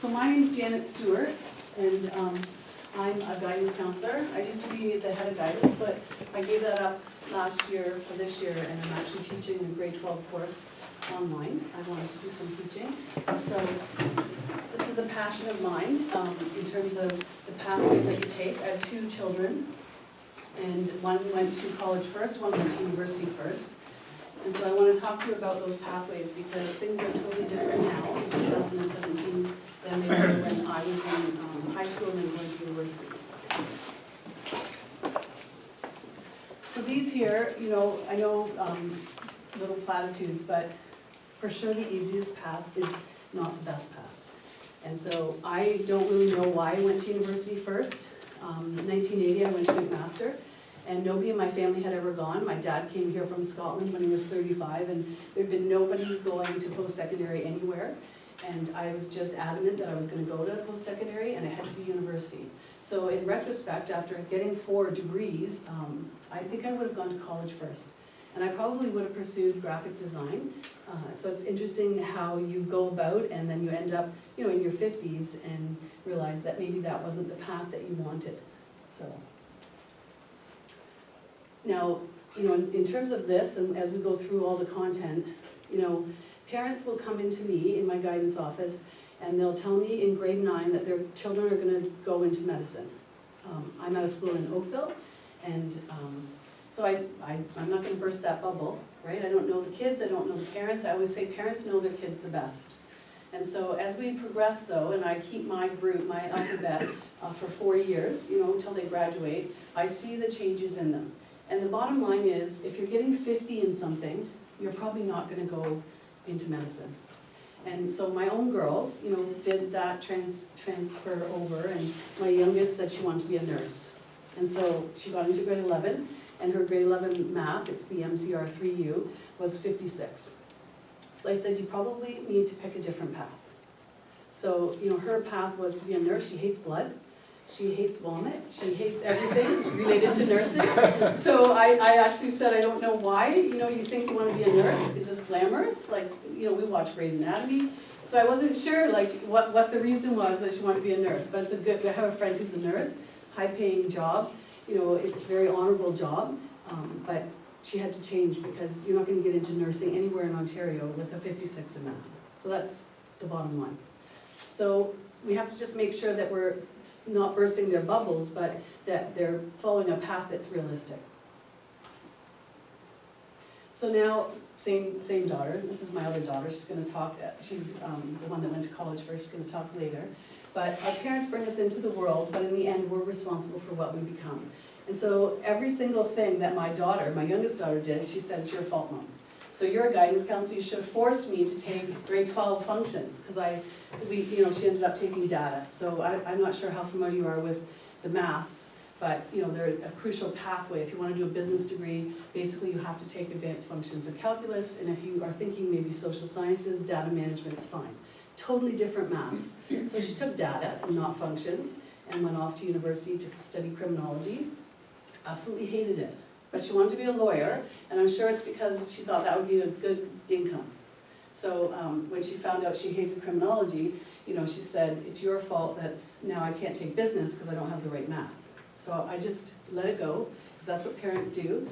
So my name is Janet Stewart, and I'm a guidance counselor. I used to be the head of guidance, but I gave that up last year for this year, and I'm actually teaching a grade 12 course online. I wanted to do some teaching. So this is a passion of mine in terms of the pathways that you take. I have 2 children, and one went to college first, one went to university first. And so I want to talk to you about those pathways because things are totally different now in 2017 than they were when I was in high school and then going to university. So these here, you know, I know little platitudes, but for sure the easiest path is not the best path. And so I don't really know why I went to university first. In 1980 I went to McMaster. And nobody in my family had ever gone. My dad came here from Scotland when he was 35, and there'd been nobody going to post-secondary anywhere. And I was just adamant that I was going to go to post-secondary, and it had to be university. So in retrospect, after getting 4 degrees, I think I would have gone to college first. And I probably would have pursued graphic design. So it's interesting how you go about, and then you end up, you know, in your 50s and realize that maybe that wasn't the path that you wanted. So. Now, you know, in terms of this, and as we go through all the content, you know, parents will come into me in my guidance office and they'll tell me in grade 9 that their children are going to go into medicine. I'm at a school in Oakville, and so I'm not going to burst that bubble, right? I don't know the kids, I don't know the parents. I always say parents know their kids the best. And so as we progress though, and I keep my group, my alphabet, for 4 years, you know, until they graduate, I see the changes in them. And the bottom line is, if you're getting 50 in something, you're probably not going to go into medicine. And so my own girls, you know, did that transfer over, and my youngest said she wanted to be a nurse. And so she got into grade 11, and her grade 11 math, it's the MCR 3U, was 56. So I said, you probably need to pick a different path. So, you know, her path was to be a nurse. She hates blood. She hates vomit, she hates everything related to nursing. So I actually said, I don't know why, you know, you think you want to be a nurse, is this glamorous? Like, you know, we watch Grey's Anatomy. So I wasn't sure like what the reason was that she wanted to be a nurse, but it's a good, I have a friend who's a nurse, high paying job, you know, it's a very honorable job, but she had to change because you're not going to get into nursing anywhere in Ontario with a 56 in math. So that's the bottom line. So we have to just make sure that we're not bursting their bubbles, but that they're following a path that's realistic. So now, same daughter. This is my other daughter. She's going to talk. She's the one that went to college first. She's going to talk later. But our parents bring us into the world, but in the end, we're responsible for what we become. And so every single thing that my daughter, my youngest daughter, did, she said, it's your fault, Mom. So you're a guidance counselor, you should have forced me to take grade 12 functions, because you know, she ended up taking data. So I'm not sure how familiar you are with the maths, but you know, they're a crucial pathway. If you want to do a business degree, basically you have to take advanced functions of calculus, and if you are thinking maybe social sciences, data management's fine. Totally different maths. So she took data and not functions, and went off to university to study criminology. Absolutely hated it. But she wanted to be a lawyer, and I'm sure it's because she thought that would be a good income. So when she found out she hated criminology, you know, she said, it's your fault that now I can't take business because I don't have the right math. So I just let it go, because that's what parents do.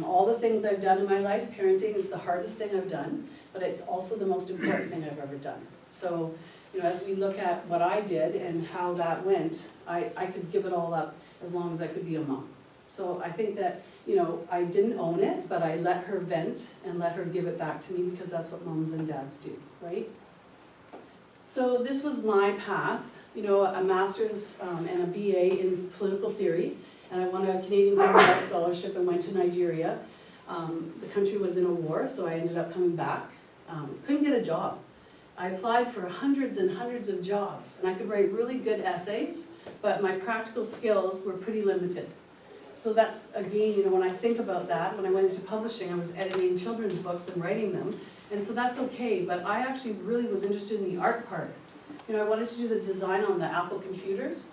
All the things I've done in my life, parenting is the hardest thing I've done, but it's also the most important thing I've ever done. So, you know, as we look at what I did and how that went, I could give it all up as long as I could be a mom. So I think that, you know, I didn't own it, but I let her vent and let her give it back to me, because that's what moms and dads do, right? So this was my path, you know, a master's and a BA in political theory, and I won a Canadian Commonwealth scholarship and went to Nigeria. The country was in a war, so I ended up coming back. Couldn't get a job. I applied for hundreds and hundreds of jobs, and I could write really good essays, but my practical skills were pretty limited. So that's, again, you know, when I think about that, when I went into publishing, I was editing children's books and writing them, and so that's okay, but I actually really was interested in the art part. You know, I wanted to do the design on the Apple computers.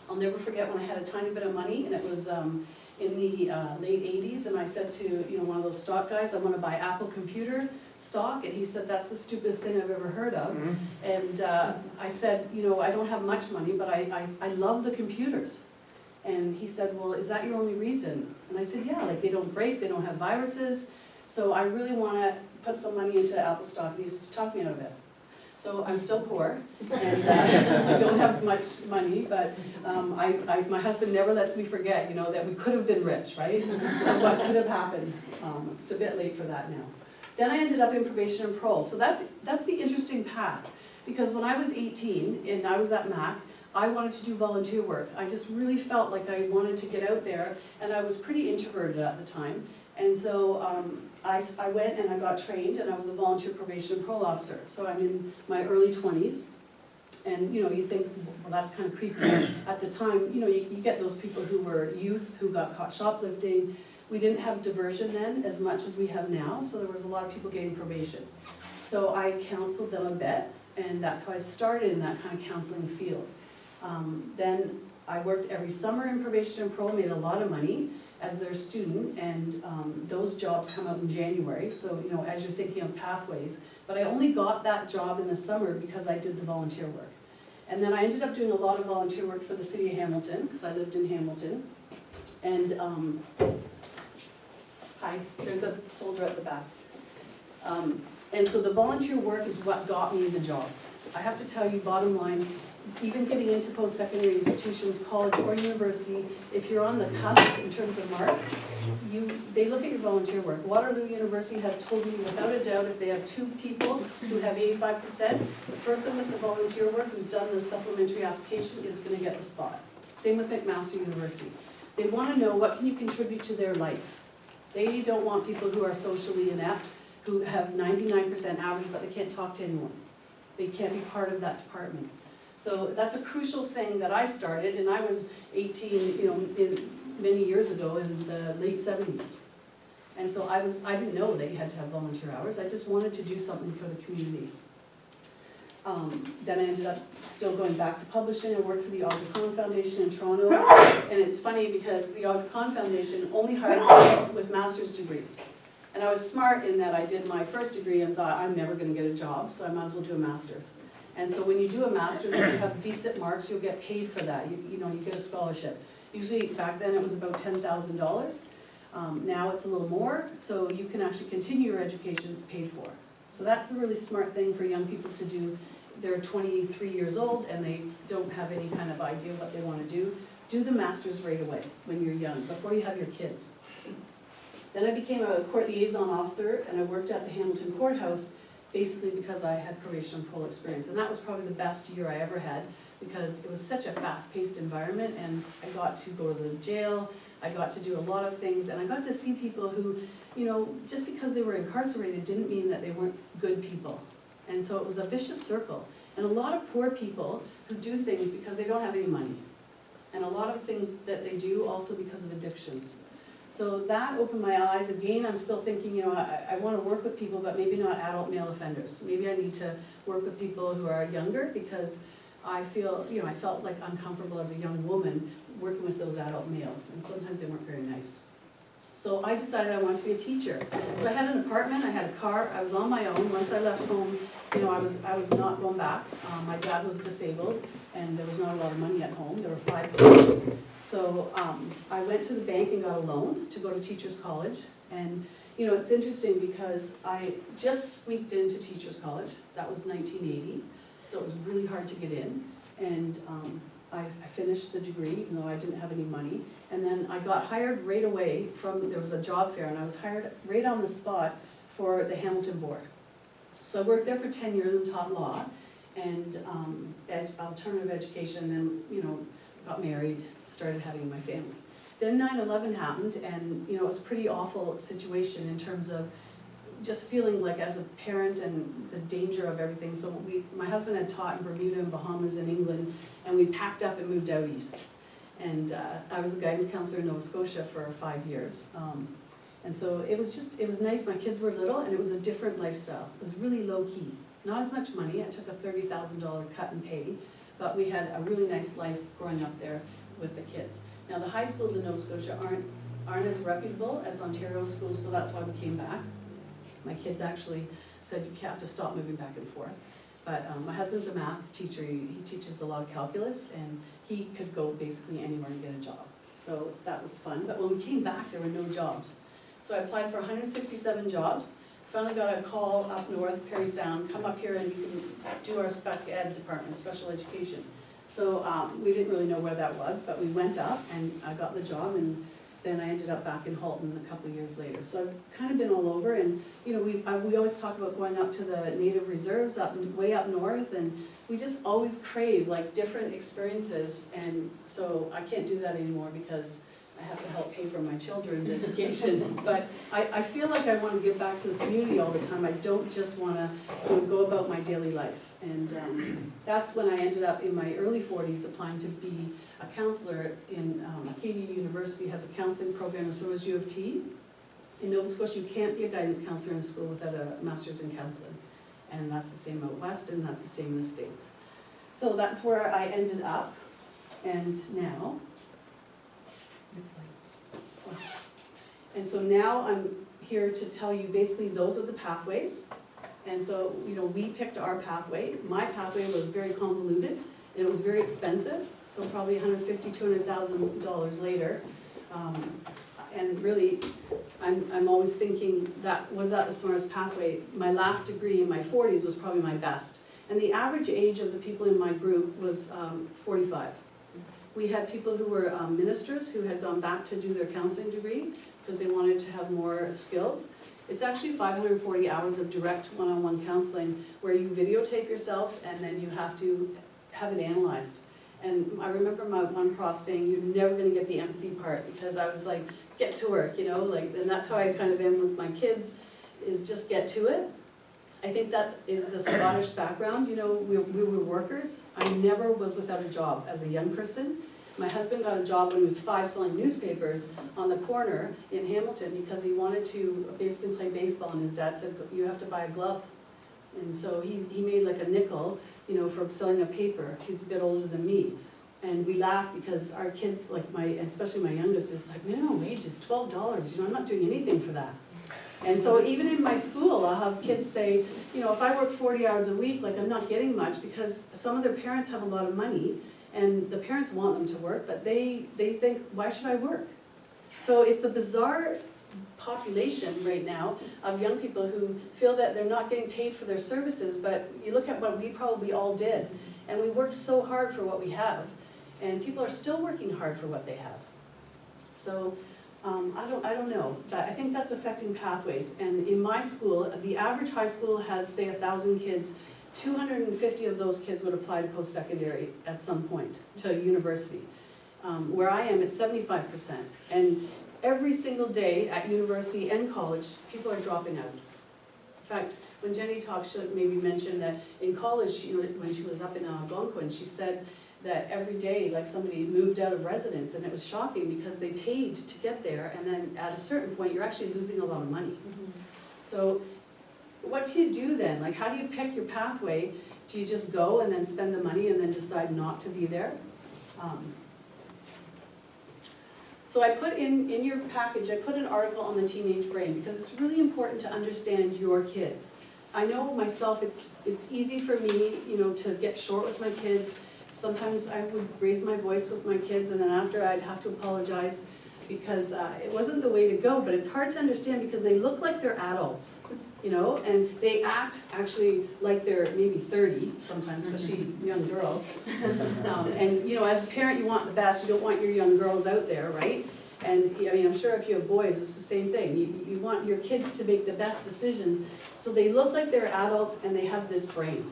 I'll never forget when I had a tiny bit of money, and it was in the late 80s, and I said to one of those stock guys, I want to buy Apple computer stock, and he said, that's the stupidest thing I've ever heard of. And I said, I don't have much money, but I love the computers. And he said, well, is that your only reason? And I said, yeah, like they don't break, they don't have viruses, so I really want to put some money into Apple stock. And he talked me out of it. So I'm still poor, and I don't have much money, but my husband never lets me forget, that we could have been rich, right? So what could have happened? It's a bit late for that now. Then I ended up in probation and parole. So that's the interesting path, because when I was 18 and I was at Mac, I wanted to do volunteer work. I just really felt like I wanted to get out there, and I was pretty introverted at the time. And so I went and I got trained, and I was a volunteer probation and parole officer. So I'm in my early 20s, and you think, well, that's kind of creepy. At the time, you get those people who were youth who got caught shoplifting. We didn't have diversion then as much as we have now, so there was a lot of people getting probation. So I counseled them a bit, and that's how I started in that kind of counseling field. Then I worked every summer in probation and parole, made a lot of money as their student, and those jobs come out in January, so as you're thinking of pathways. But I only got that job in the summer because I did the volunteer work. And then I ended up doing a lot of volunteer work for the city of Hamilton, because I lived in Hamilton. And, hi, there's a folder at the back. And so the volunteer work is what got me the jobs. I have to tell you, bottom line, even getting into post-secondary institutions, college or university, if you're on the cusp in terms of marks, they look at your volunteer work. Waterloo University has told me without a doubt, if they have 2 people who have 85%, the person with the volunteer work who's done the supplementary application is going to get the spot. Same with McMaster University. They want to know what can you contribute to their life. They don't want people who are socially inept, who have 99% average, but they can't talk to anyone. They can't be part of that department. So that's a crucial thing that I started, and I was 18, many years ago in the late 70s. And so I didn't know that you had to have volunteer hours. I just wanted to do something for the community. Then I ended up still going back to publishing. I worked for the Aga Khan Foundation in Toronto. And it's funny because the Aga Khan Foundation only hired people with master's degrees. And I was smart in that I did my first degree and thought, I'm never going to get a job, so I might as well do a master's. And so when you do a master's, if you have decent marks, you'll get paid for that. You get a scholarship. Usually back then it was about $10,000. Now it's a little more, so you can actually continue your education, it's paid for. So that's a really smart thing for young people to do. They're 23 years old and they don't have any kind of idea what they want to do. Do the master's right away when you're young, before you have your kids. Then I became a court liaison officer, and I worked at the Hamilton Courthouse basically because I had probation and parole experience. And that was probably the best year I ever had, because it was such a fast-paced environment, and I got to go to the jail, I got to do a lot of things, and I got to see people who, just because they were incarcerated didn't mean that they weren't good people. And so it was a vicious circle. And a lot of poor people who do things because they don't have any money. And a lot of things that they do also because of addictions. So that opened my eyes. Again, I'm still thinking, I want to work with people, but maybe not adult male offenders. Maybe I need to work with people who are younger, because I feel, I felt like uncomfortable as a young woman working with those adult males, and sometimes they weren't very nice. So I decided I wanted to be a teacher. So I had an apartment, I had a car, I was on my own. Once I left home, I was not going back. My dad was disabled, and there was not a lot of money at home. There were 5 kids. So I went to the bank and got a loan to go to Teachers College. And it's interesting because I just squeaked into Teachers College. That was 1980, so it was really hard to get in. And I finished the degree, even though I didn't have any money. And then I got hired right away there was a job fair, and I was hired right on the spot for the Hamilton board. So I worked there for 10 years and taught law and alternative education, and then, got married, started having my family. Then 9/11 happened, and it was a pretty awful situation in terms of just feeling like as a parent and the danger of everything. So my husband had taught in Bermuda and Bahamas and England, and we packed up and moved out east. And I was a guidance counselor in Nova Scotia for 5 years. And so it was nice. My kids were little, and it was a different lifestyle. It was really low key. Not as much money. I took a $30,000 cut in pay, but we had a really nice life growing up there with the kids. Now the high schools in Nova Scotia aren't aren't as reputable as Ontario schools, so that's why we came back. My kids actually said you have to stop moving back and forth. But my husband's a math teacher, he teaches a lot of calculus, and he could go basically anywhere and get a job. So that was fun, but when we came back, there were no jobs. So I applied for 167 jobs, finally got a call up north, Perry Sound, come up here and you can do our spec ed department, special education. So we didn't really know where that was, but we went up and I got the job, and then I ended up back in Halton a couple of years later. So I've kind of been all over, and you know, we always talk about going up to the native reserves way up north, and we just always crave like different experiences, and so I can't do that anymore because I have to help pay for my children's education. But I feel like I want to give back to the community all the time. I don't just want to go about my daily life. And that's when I ended up in my early 40s applying to be a counselor in Acadia University has a counseling program, and so does U of T. In Nova Scotia, you can't be a guidance counselor in a school without a master's in counseling. And that's the same out west, and that's the same in the States. So that's where I ended up, and now, next slide. And so now I'm here to tell you basically those are the pathways. And so, you know, we picked our pathway. My pathway was very convoluted, and it was very expensive, so probably $150,000 to $200,000 later. And really, I'm always thinking was that the smartest pathway? My last degree in my 40s was probably my best. And the average age of the people in my group was 45. We had people who were ministers who had gone back to do their counseling degree because they wanted to have more skills. It's actually 540 hours of direct one-on-one counseling where you videotape yourselves and then you have to have it analyzed. And I remember my one prof saying, you're never gonna get the empathy part, because I was like, get to work, you know, like, and that's how I kind of am with my kids, is just get to it. I think that is the Scottish background, you know, we were workers. I never was without a job as a young person. My husband got a job when he was 5 selling newspapers on the corner in Hamilton because he wanted to basically play baseball, and his dad said, you have to buy a glove. And so he made like a nickel, you know, for selling a paper. He's a bit older than me. And we laugh because our kids, like especially my youngest, is like, minimum wage is $12, you know, I'm not doing anything for that. And so even in my school, I'll have kids say, you know, if I work 40 hours a week, like I'm not getting much, because some of their parents have a lot of money, and the parents want them to work, but they think, why should I work? So it's a bizarre population right now of young people who feel that they're not getting paid for their services, but you look at what we probably all did, and we worked so hard for what we have, and people are still working hard for what they have. So I don't know, but I think that's affecting pathways. And in my school, the average high school has, say, 1,000 kids. 250 of those kids would apply to post-secondary at some point, to university. Where I am, it's 75%. And every single day at university and college, people are dropping out. In fact, when Jenny talked, she maybe mentioned that in college, when she was up in Algonquin, she said that every day, like somebody moved out of residence, and it was shocking because they paid to get there, and then at a certain point, you're actually losing a lot of money. Mm-hmm. So what do you do then? Like, how do you pick your pathway? Do you just go and then spend the money and then decide not to be there? So I put in your package, I put an article on the teenage brain, because it's really important to understand your kids. I know myself, it's easy for me, you know, to get short with my kids. Sometimes I would raise my voice with my kids, and then after I'd have to apologize because it wasn't the way to go, but it's hard to understand because they look like they're adults, you know, and they act actually like they're maybe 30 sometimes, especially young girls. And you know, as a parent, you want the best. You don't want your young girls out there, right? And I mean, I'm sure if you have boys, it's the same thing. You want your kids to make the best decisions. So they look like they're adults, and they have this brain.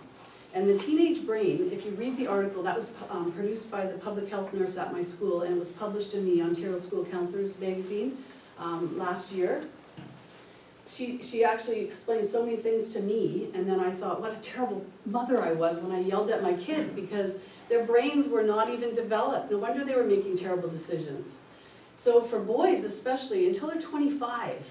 And the teenage brain, if you read the article, that was produced by the public health nurse at my school, and was published in the Ontario School Counselors magazine last year. She actually explained so many things to me, and then I thought, what a terrible mother I was when I yelled at my kids, because their brains were not even developed. No wonder they were making terrible decisions. So for boys especially, until they're 25,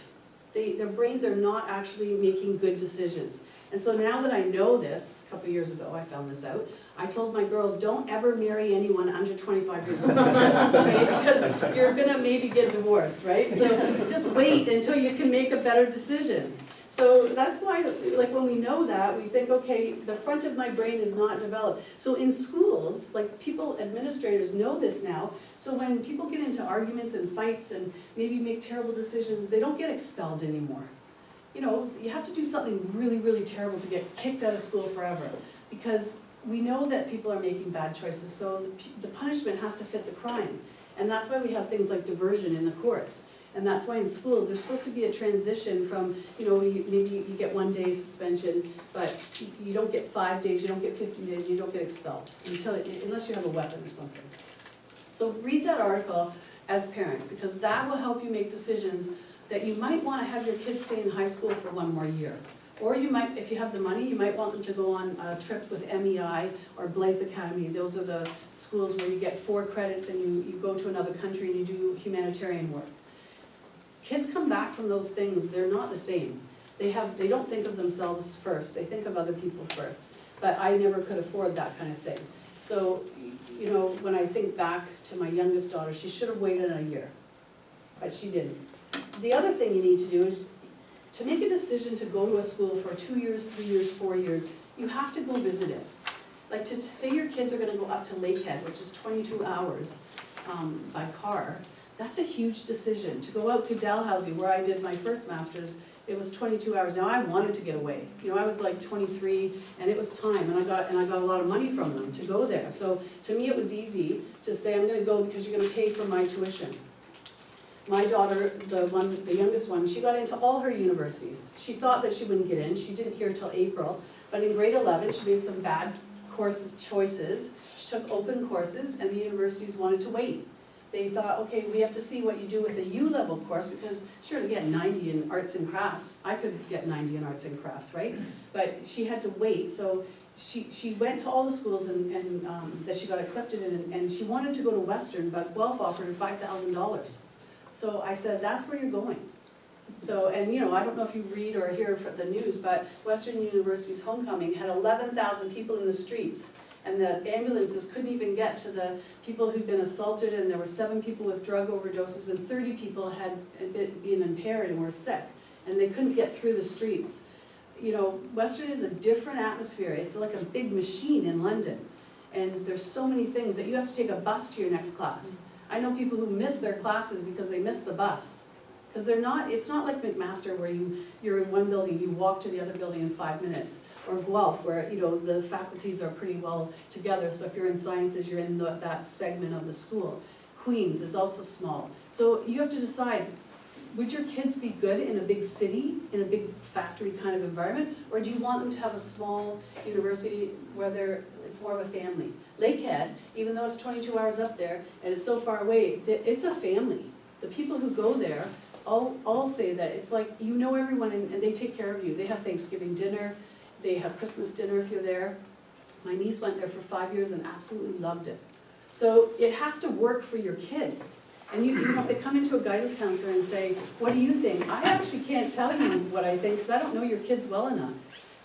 Their brains are not actually making good decisions. And so now that I know this, a couple of years ago I found this out, I told my girls, don't ever marry anyone under 25 years old, right? Because you're gonna maybe get divorced, right? So just wait until you can make a better decision. So that's why, like, when we know that, we think, okay, the front of my brain is not developed. So in schools, like, administrators know this now, so when people get into arguments and fights and maybe make terrible decisions, they don't get expelled anymore. You know, you have to do something really, really terrible to get kicked out of school forever, because we know that people are making bad choices, so the punishment has to fit the crime. And that's why we have things like diversion in the courts. And that's why in schools, there's supposed to be a transition from, you know, maybe you get 1 day suspension, but you don't get 5 days, you don't get 15 days, you don't get expelled, unless you have a weapon or something. So read that article as parents, because that will help you make decisions that you might want to have your kids stay in high school for 1 more year. Or you might, if you have the money, you might want them to go on a trip with MEI or Blythe Academy. Those are the schools where you get 4 credits and you go to another country and you do humanitarian work. Kids come back from those things, they're not the same. They don't think of themselves first, they think of other people first. But I never could afford that kind of thing. So, you know, when I think back to my youngest daughter, she should have waited a year, but she didn't. The other thing you need to do is to make a decision to go to a school for 2 years, 3 years, 4 years, you have to go visit it. Like, to say your kids are gonna go up to Lakehead, which is 22 hours by car, that's a huge decision. To go out to Dalhousie, where I did my first master's, it was 22 hours. Now, I wanted to get away. You know, I was like 23, and it was time, and I got a lot of money from them to go there. So to me, it was easy to say, I'm gonna go because you're gonna pay for my tuition. My daughter, the youngest one, she got into all her universities. She thought that she wouldn't get in. She didn't hear till April. But in grade 11, she made some bad course choices. She took open courses, and the universities wanted to wait. They thought, okay, we have to see what you do with a U-level course, because sure, to get 90 in arts and crafts, I could get 90 in arts and crafts, right? But she had to wait, so she went to all the schools that she got accepted in, and she wanted to go to Western, but Guelph offered her $5,000. So I said, that's where you're going. So, and you know, I don't know if you read or hear the news, but Western University's homecoming had 11,000 people in the streets. And the ambulances couldn't even get to the people who'd been assaulted, and there were 7 people with drug overdoses, and 30 people had been impaired and were sick, and they couldn't get through the streets. You know, Western is a different atmosphere. It's like a big machine in London, and there's so many things that you have to take a bus to your next class. I know people who miss their classes because they missed the bus. Because it's not like McMaster where you're in one building, you walk to the other building in 5 minutes. Or Guelph, where, you know, the faculties are pretty well together, so if you're in sciences, you're in that segment of the school. Queens is also small. So you have to decide, would your kids be good in a big city, in a big factory kind of environment, or do you want them to have a small university where it's more of a family? Lakehead, even though it's 22 hours up there, and it's so far away, it's a family. The people who go there all say that it's like, you know everyone, and they take care of you. They have Thanksgiving dinner, they have Christmas dinner if you're there. My niece went there for 5 years and absolutely loved it. So it has to work for your kids. And you know, if they come into a guidance counselor and say, what do you think? I actually can't tell you what I think, because I don't know your kids well enough.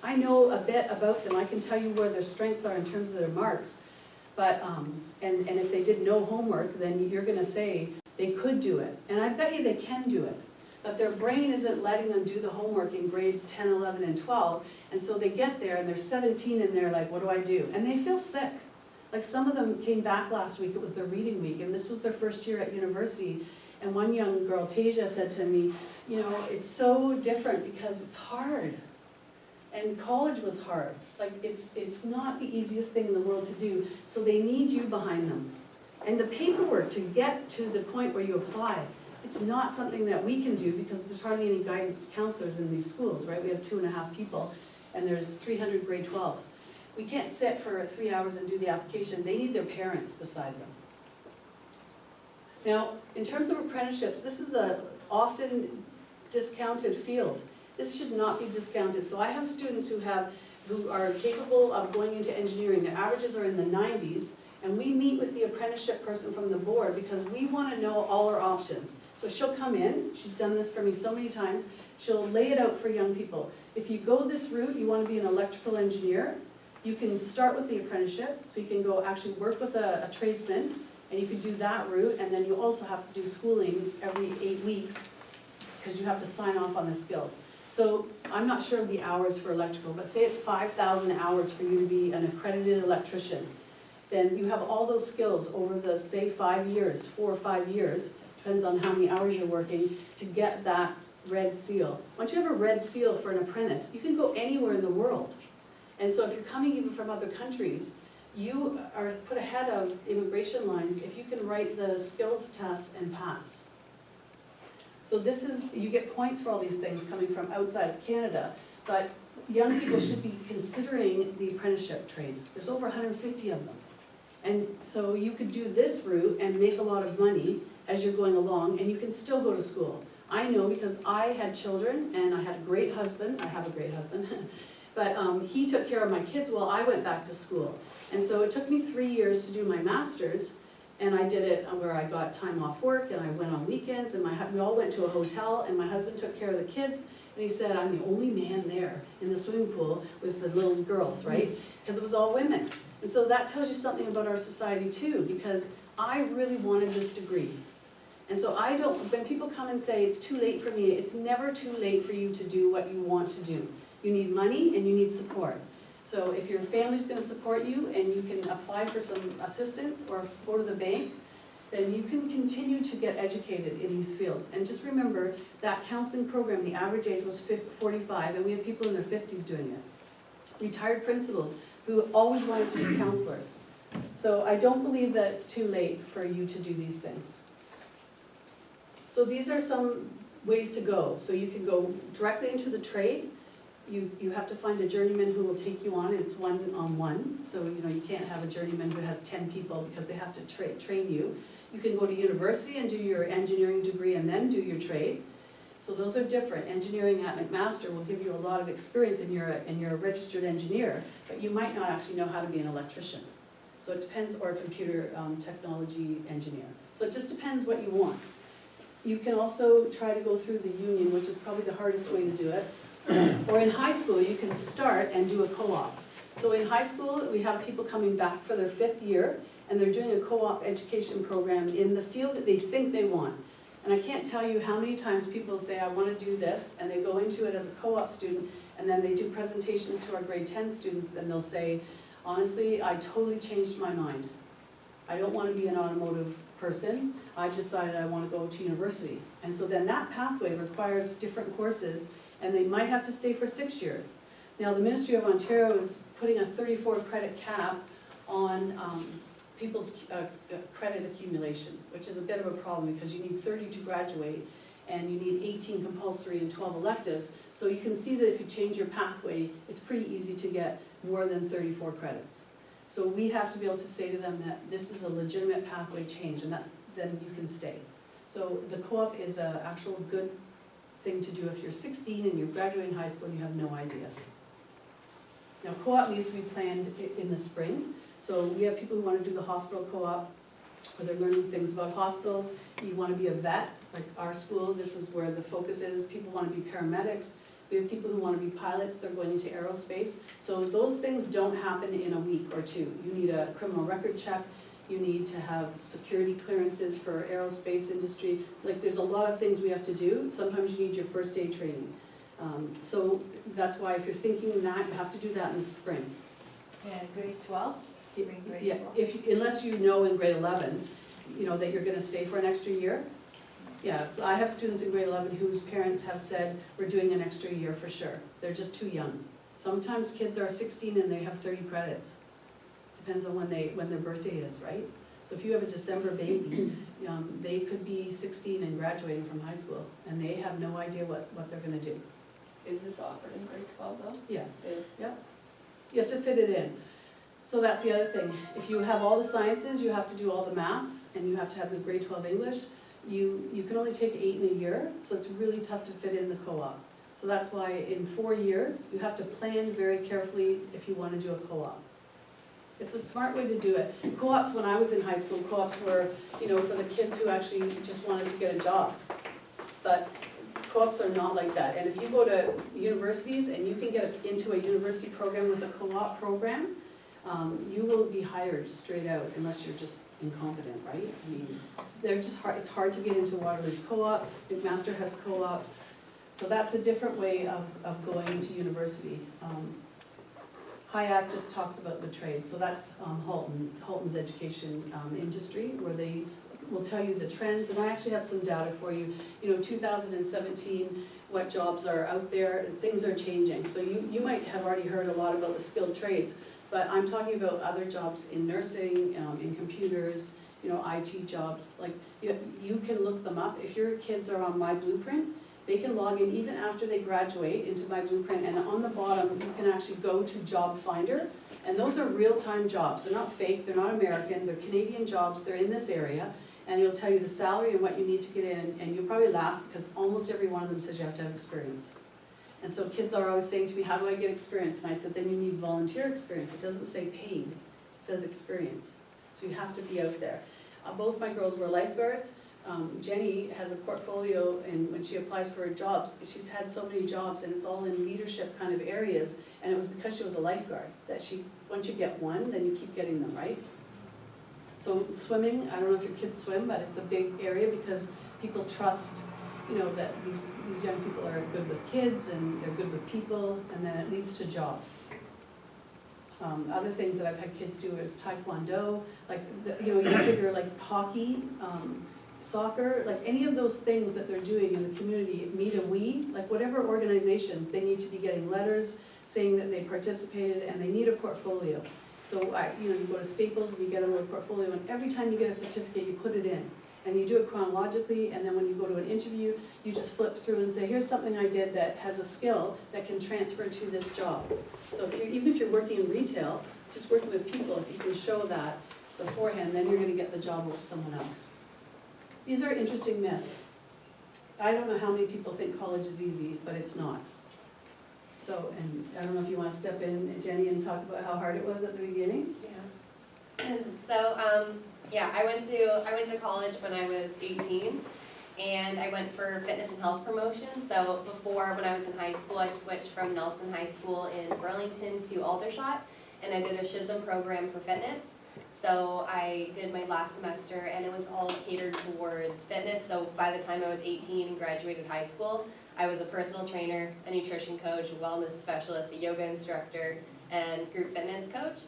I know a bit about them. I can tell you where their strengths are in terms of their marks. But, and if they did no homework, then you're gonna say they could do it. And I bet you they can do it. But their brain isn't letting them do the homework in grade 10, 11, and 12. And so they get there and they're 17 and they're like, what do I do? And they feel sick. Like, some of them came back last week, it was their reading week, and this was their first year at university. And one young girl, Tasia, said to me, you know, it's so different because it's hard. And college was hard. Like, it's not the easiest thing in the world to do, so they need you behind them. And the paperwork to get to the point where you apply, it's not something that we can do because there's hardly any guidance counselors in these schools, right? We have 2.5 people, and there's 300 grade 12s. We can't sit for 3 hours and do the application. They need their parents beside them. Now, in terms of apprenticeships, this is a often discounted field. This should not be discounted. So I have students who are capable of going into engineering. Their averages are in the 90s, and we meet with the apprenticeship person from the board because we want to know all our options. So she'll come in, she's done this for me so many times, she'll lay it out for young people. If you go this route, you want to be an electrical engineer, you can start with the apprenticeship, so you can go actually work with a tradesman, and you can do that route, and then you also have to do schoolings every 8 weeks, because you have to sign off on the skills. So I'm not sure of the hours for electrical, but say it's 5,000 hours for you to be an accredited electrician. Then you have all those skills over the, say, 5 years, 4 or 5 years, depends on how many hours you're working, to get that red seal. Once you have a red seal for an apprentice, you can go anywhere in the world. And so if you're coming even from other countries, you are put ahead of immigration lines if you can write the skills tests and pass. So this is, you get points for all these things coming from outside of Canada, but young people should be considering the apprenticeship trades. There's over 150 of them. And so you could do this route and make a lot of money as you're going along, and you can still go to school. I know because I had children, and I had a great husband. I have a great husband. But he took care of my kids while I went back to school. And so it took me 3 years to do my master's, and I did it where I got time off work, and I went on weekends, and we all went to a hotel, and my husband took care of the kids, and he said, I'm the only man there in the swimming pool with the little girls, right? Because it was all women. And so that tells you something about our society too, because I really wanted this degree. And so I don't, when people come and say it's too late for me, it's never too late for you to do what you want to do. You need money and you need support. So if your family's going to support you and you can apply for some assistance or go to the bank, then you can continue to get educated in these fields. And just remember that counseling program, the average age was 45, and we have people in their 50s doing it. Retired principals who always wanted to be counselors. So I don't believe that it's too late for you to do these things. So these are some ways to go. So you can go directly into the trade. You have to find a journeyman who will take you on, and it's one-on-one. So you can't have a journeyman who has 10 people because they have to train you. You can go to university and do your engineering degree and then do your trade. So those are different. Engineering at McMaster will give you a lot of experience, and you're a registered engineer, but you might not actually know how to be an electrician. So it depends, or a computer technology engineer. So it just depends what you want. You can also try to go through the union, which is probably the hardest way to do it. Or in high school, you can start and do a co-op. So in high school, we have people coming back for their 5th year, and they're doing a co-op education program in the field that they think they want. And I can't tell you how many times people say, I want to do this, and they go into it as a co-op student, and then they do presentations to our grade 10 students, and they'll say, honestly, I totally changed my mind. I don't want to be an automotive person. I've decided I want to go to university. And so then that pathway requires different courses, and they might have to stay for 6 years. Now the Ministry of Ontario is putting a 34 credit cap on people's credit accumulation, which is a bit of a problem because you need 30 to graduate, and you need 18 compulsory and 12 electives. So you can see that if you change your pathway, it's pretty easy to get more than 34 credits. So we have to be able to say to them that this is a legitimate pathway change, and then you can stay. So the co-op is an actual good thing to do if you're 16 and you're graduating high school and you have no idea. Now co-op needs to be planned in the spring. So we have people who want to do the hospital co-op, where they're learning things about hospitals. You want to be a vet, like our school, this is where the focus is. People want to be paramedics. We have people who want to be pilots, they're going into aerospace. So those things don't happen in a week or two. You need a criminal record check. You need to have security clearances for aerospace industry. Like there's a lot of things we have to do. Sometimes you need your first aid training. So that's why if you're thinking that, you have to do that in the spring. Yeah, grade 12? Spring grade 12. Unless you know in grade 11, that you're gonna stay for an extra year. Yeah, so I have students in grade 11 whose parents have said, we're doing an extra year for sure. They're just too young. Sometimes kids are 16 and they have 30 credits. Depends on when their birthday is, right? So if you have a December baby, they could be 16 and graduating from high school, and they have no idea what they're gonna do. Is this offered in grade 12 though? Yeah, yeah. You have to fit it in. So that's the other thing. If you have all the sciences, you have to do all the maths, and you have to have the grade 12 English. You can only take 8 in a year, so it's really tough to fit in the co-op. So that's why in 4 years, you have to plan very carefully if you want to do a co-op. It's a smart way to do it. Co-ops, when I was in high school, co-ops were, for the kids who actually just wanted to get a job. But co-ops are not like that. And if you go to universities and you can get into a university program with a co-op program, you will be hired straight out unless you're just incompetent, right? I mean, they're just hard, it's hard to get into Waterloo's co-op, McMaster has co-ops, so that's a different way of going to university. HIAC just talks about the trades, so that's Halton's education industry, where they will tell you the trends, and I actually have some data for you. 2017, what jobs are out there, and things are changing. So you might have already heard a lot about the skilled trades, but I'm talking about other jobs in nursing, in computers, IT jobs. Like, you can look them up. If your kids are on My Blueprint, they can log in even after they graduate into My Blueprint, and on the bottom, you can actually go to Job Finder, and those are real-time jobs. They're not fake, they're not American, they're Canadian jobs, they're in this area, and it'll tell you the salary and what you need to get in, and you'll probably laugh because almost every one of them says you have to have experience. And so kids are always saying to me, how do I get experience? And I said, then you need volunteer experience. It doesn't say paid, it says experience. So you have to be out there. Both my girls were lifeguards. Jenny has a portfolio, and when she applies for jobs, she's had so many jobs, and it's all in leadership kind of areas, and it was because she was a lifeguard, that once you get one, then you keep getting them, right? So swimming, I don't know if your kids swim, but it's a big area because people trust, that these young people are good with kids, and they're good with people, and then it leads to jobs. Other things that I've had kids do is Taekwondo, like, you figure like hockey, soccer, like any of those things that they're doing in the community, Meet a We, like whatever organizations, they need to be getting letters saying that they participated, and they need a portfolio. So you go to Staples and you get a little portfolio, and every time you get a certificate, you put it in. And you do it chronologically, and then when you go to an interview, you just flip through and say, here's something I did that has a skill that can transfer to this job. So even if you're working in retail, just working with people, if you can show that beforehand, then you're gonna get the job with someone else. These are interesting myths. I don't know how many people think college is easy, but it's not. So, and I don't know if you want to step in, Jenny, and talk about how hard it was at the beginning? Yeah. So, yeah, I went to college when I was 18, and I went for fitness and health promotion. So before, when I was in high school, I switched from Nelson High School in Burlington to Aldershot, and I did a SHISM program for fitness. So I did my last semester, and it was all catered towards fitness. So by the time I was 18 and graduated high school, I was a personal trainer, a nutrition coach, a wellness specialist, a yoga instructor, and group fitness coach.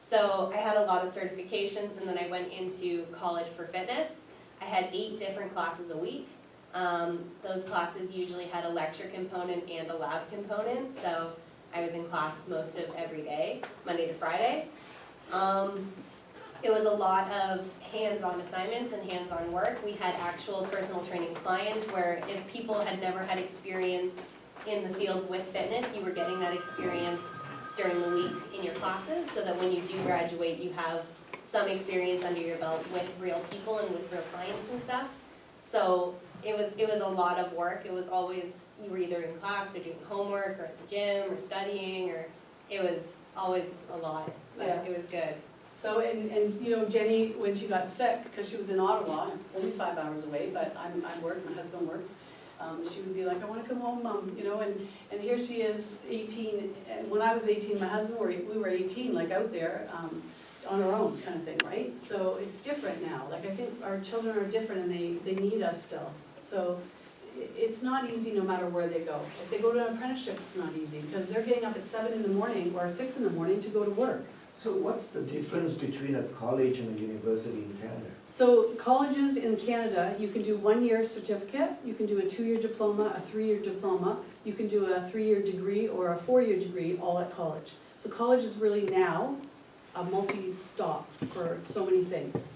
So I had a lot of certifications, and then I went into college for fitness. I had 8 different classes a week. Those classes usually had a lecture component and a lab component, so I was in class most of every day, Monday to Friday. It was a lot of hands-on assignments and hands-on work. We had actual personal training clients where if people had never had experience in the field with fitness, you were getting that experience during the week in your classes, so that when you do graduate, you have some experience under your belt with real people and with real clients and stuff. So it was a lot of work. It was always, you were either in class or doing homework or at the gym or studying, or it was always a lot, but Yeah. It was good. So, and Jenny, when she got sick, because she was in Ottawa, only 5 hours away, but I work, my husband works, she would be like, I want to come home, Mom, and here she is, 18, and when I was 18, my husband, we were 18, like out there, on our own kind of thing, right? So it's different now, like I think our children are different, and they need us still. So it's not easy no matter where they go. If they go to an apprenticeship, it's not easy, because they're getting up at 7 in the morning or 6 in the morning to go to work. So what's the difference between a college and a university in Canada? So colleges in Canada, you can do 1-year certificate, you can do a 2-year diploma, a 3-year diploma, you can do a 3-year degree or a 4-year degree all at college. So college is really now a multi-stop for so many things.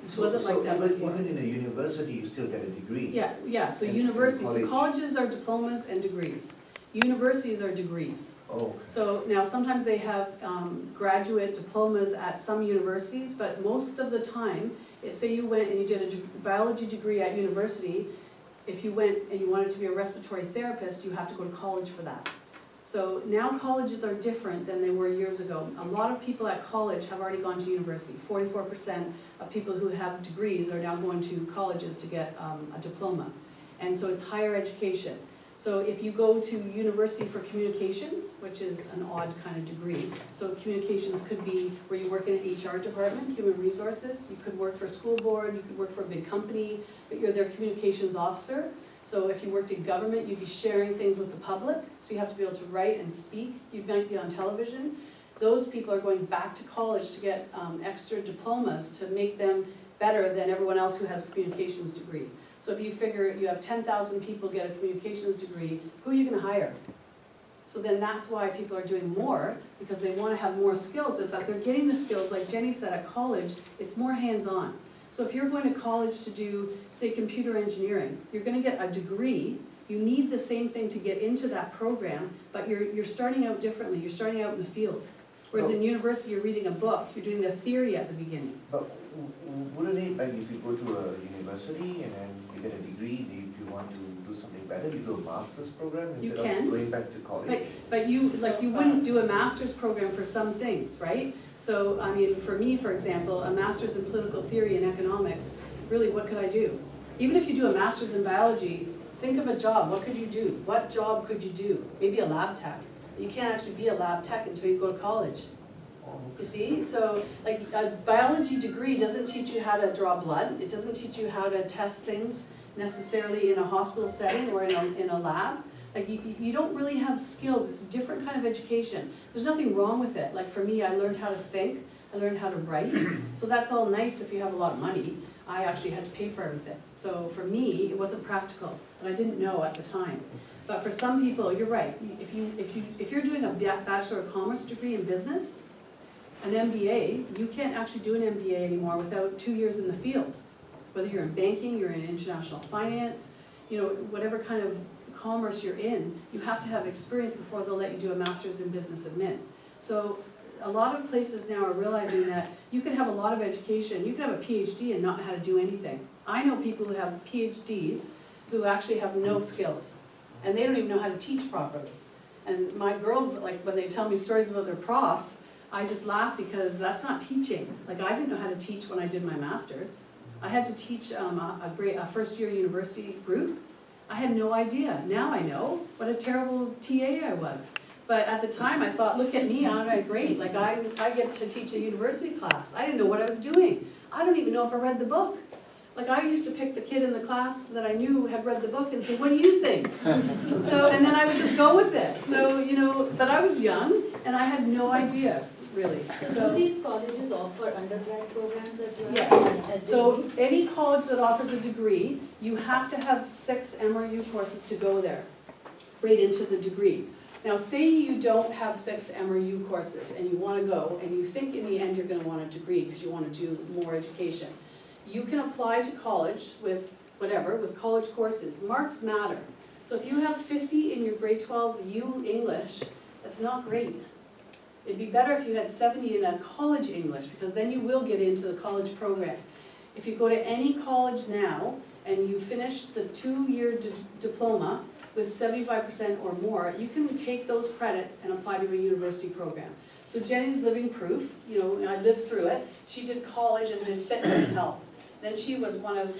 It wasn't like that before. Even in a university, you still get a degree? Yeah, so And universities, so college. colleges are diplomas and degrees. Universities are degrees. Oh, So now sometimes they have graduate diplomas at some universities, but most of the time, say you went and you did a biology degree at university, if you went and you wanted to be a respiratory therapist, you have to go to college for that. So now colleges are different than they were years ago. A lot of people at college have already gone to university. 44% of people who have degrees are now going to colleges to get a diploma. And so it's higher education. So if you go to University for Communications, which is an odd kind of degree, so communications could be where you work in an HR department, human resources, you could work for a school board, you could work for a big company, but you're their communications officer. So if you worked in government, you'd be sharing things with the public, so you have to be able to write and speak, you might be on television. Those people are going back to college to get extra diplomas to make them better than everyone else who has a communications degree. So if you figure you have 10,000 people get a communications degree, who are you gonna hire? So then that's why people are doing more, because they wanna have more skills, but they're getting the skills, like Jenny said, at college, it's more hands-on. So if you're going to college to do, say, computer engineering, you're gonna get a degree, you need the same thing to get into that program, but you're starting out differently, you're starting out in the field. Whereas in university, you're reading a book, you're doing the theory at the beginning. But wouldn't it, like if you go to a university and then you get a degree, if you want to do something better, you do a master's program You instead can. of going back to college? But you wouldn't do a master's program for some things, right? So, I mean, for me, for example, a master's in political theory and economics, really, what could I do? Even if you do a master's in biology, think of a job, what could you do? What job could you do? Maybe a lab tech. You can't actually be a lab tech until you go to college. You see, so like a biology degree doesn't teach you how to draw blood. It doesn't teach you how to test things necessarily in a hospital setting or in a lab. Like you don't really have skills. It's a different kind of education. There's nothing wrong with it. Like for me, I learned how to think. I learned how to write. So that's all nice if you have a lot of money. I actually had to pay for everything. So for me, it wasn't practical, and I didn't know at the time. But for some people, you're right. If you're doing a Bachelor of Commerce degree in business, an MBA, you can't actually do an MBA anymore without 2 years in the field. Whether you're in banking, you're in international finance, whatever kind of commerce you're in, you have to have experience before they'll let you do a master's in business admin. So a lot of places now are realizing that you can have a lot of education, you can have a PhD and not know how to do anything. I know people who have PhDs who actually have no skills, and they don't even know how to teach properly. And my girls, like when they tell me stories about their profs, I just laugh because that's not teaching. Like I didn't know how to teach when I did my master's. I had to teach a first year university group. I had no idea. Now I know what a terrible TA I was. But at the time I thought, look at me, I'm great. Like I get to teach a university class. I didn't know what I was doing. I don't even know if I read the book. Like I used to pick the kid in the class that I knew had read the book and say, what do you think? And then I would just go with it. So, but I was young and I had no idea, really. So do these colleges offer undergrad programs as well? Yes. As So degrees? any college that offers a degree, you have to have 6 MRU courses to go there, right into the degree. Now say you don't have 6 MRU courses and you want to go and you think in the end you're going to want a degree because you want to do more education. You can apply to college with college courses. Marks matter. So if you have 50 in your grade 12 U English, that's not great. It'd be better if you had 70 in a college English, because then you will get into the college program. If you go to any college now and you finish the 2-year diploma with 75% or more, you can take those credits and apply to a university program. So Jenny's living proof, I lived through it. She did college and did fitness and health. Then she was one of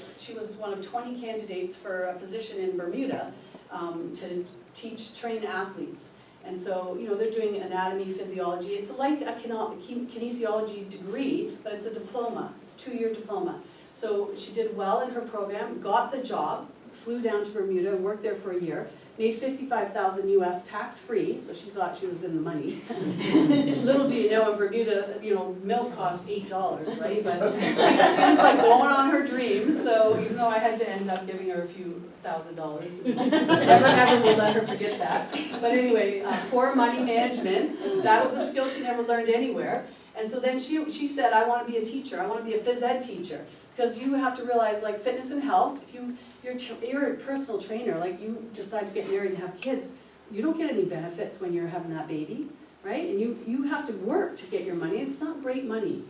20 candidates for a position in Bermuda to train athletes. And so, they're doing anatomy, physiology. It's like a kinesiology degree, but it's a diploma. It's a 2-year diploma. So she did well in her program, got the job, flew down to Bermuda and worked there for a year, made $55,000 US tax-free, so she thought she was in the money. Little do you know, in Bermuda, milk costs $8, right? But she was like going on her dream, so even though I had to end up giving her a few $1,000, never will let her forget that. But anyway, poor money management, that was a skill she never learned anywhere. And so then she said, I want to be a teacher, I want to be a phys ed teacher. Because you have to realize, like fitness and health, if you're a personal trainer, like you decide to get married and have kids, you don't get any benefits when you're having that baby, right? And you have to work to get your money. It's not great money.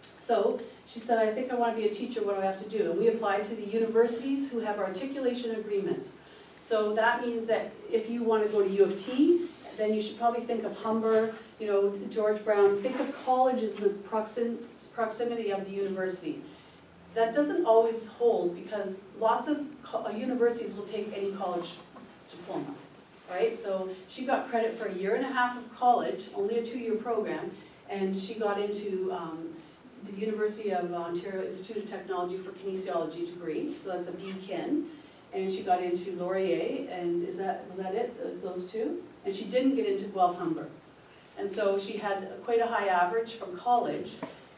So she said, I think I want to be a teacher, what do I have to do? And we applied to the universities who have articulation agreements. So that means that if you want to go to U of T, then you should probably think of Humber, George Brown. Think of college as the proximity of the university. that doesn't always hold because lots of universities will take any college diploma, right? So she got credit for a year and a half of college, only a 2-year program, and she got into the University of Ontario Institute of Technology for Kinesiology degree, so that's a BKin, and she got into Laurier, and was that it, those two? And she didn't get into Guelph Humber. And so she had quite a high average from college,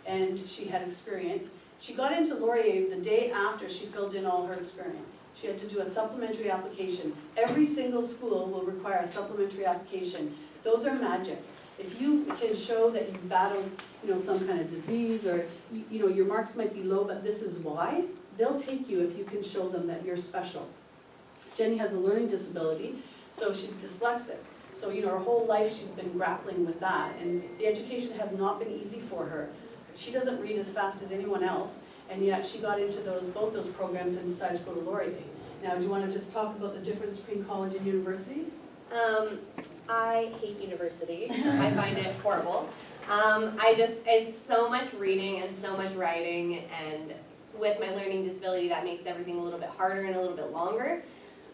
and she had experience. She got into Laurier the day after she filled in all her experience. She had to do a supplementary application. Every single school will require a supplementary application. Those are magic. If you can show that you battled, some kind of disease, or your marks might be low, but this is why, they'll take you if you can show them that you're special. Jenny has a learning disability, so she's dyslexic. So her whole life she's been grappling with that, and the education has not been easy for her. She doesn't read as fast as anyone else, and yet she got into both those programs and decided to go to Laurier. Now, do you want to just talk about the difference between college and university? I hate university. I find it horrible. It's so much reading and so much writing, and with my learning disability, that makes everything a little bit harder and a little bit longer.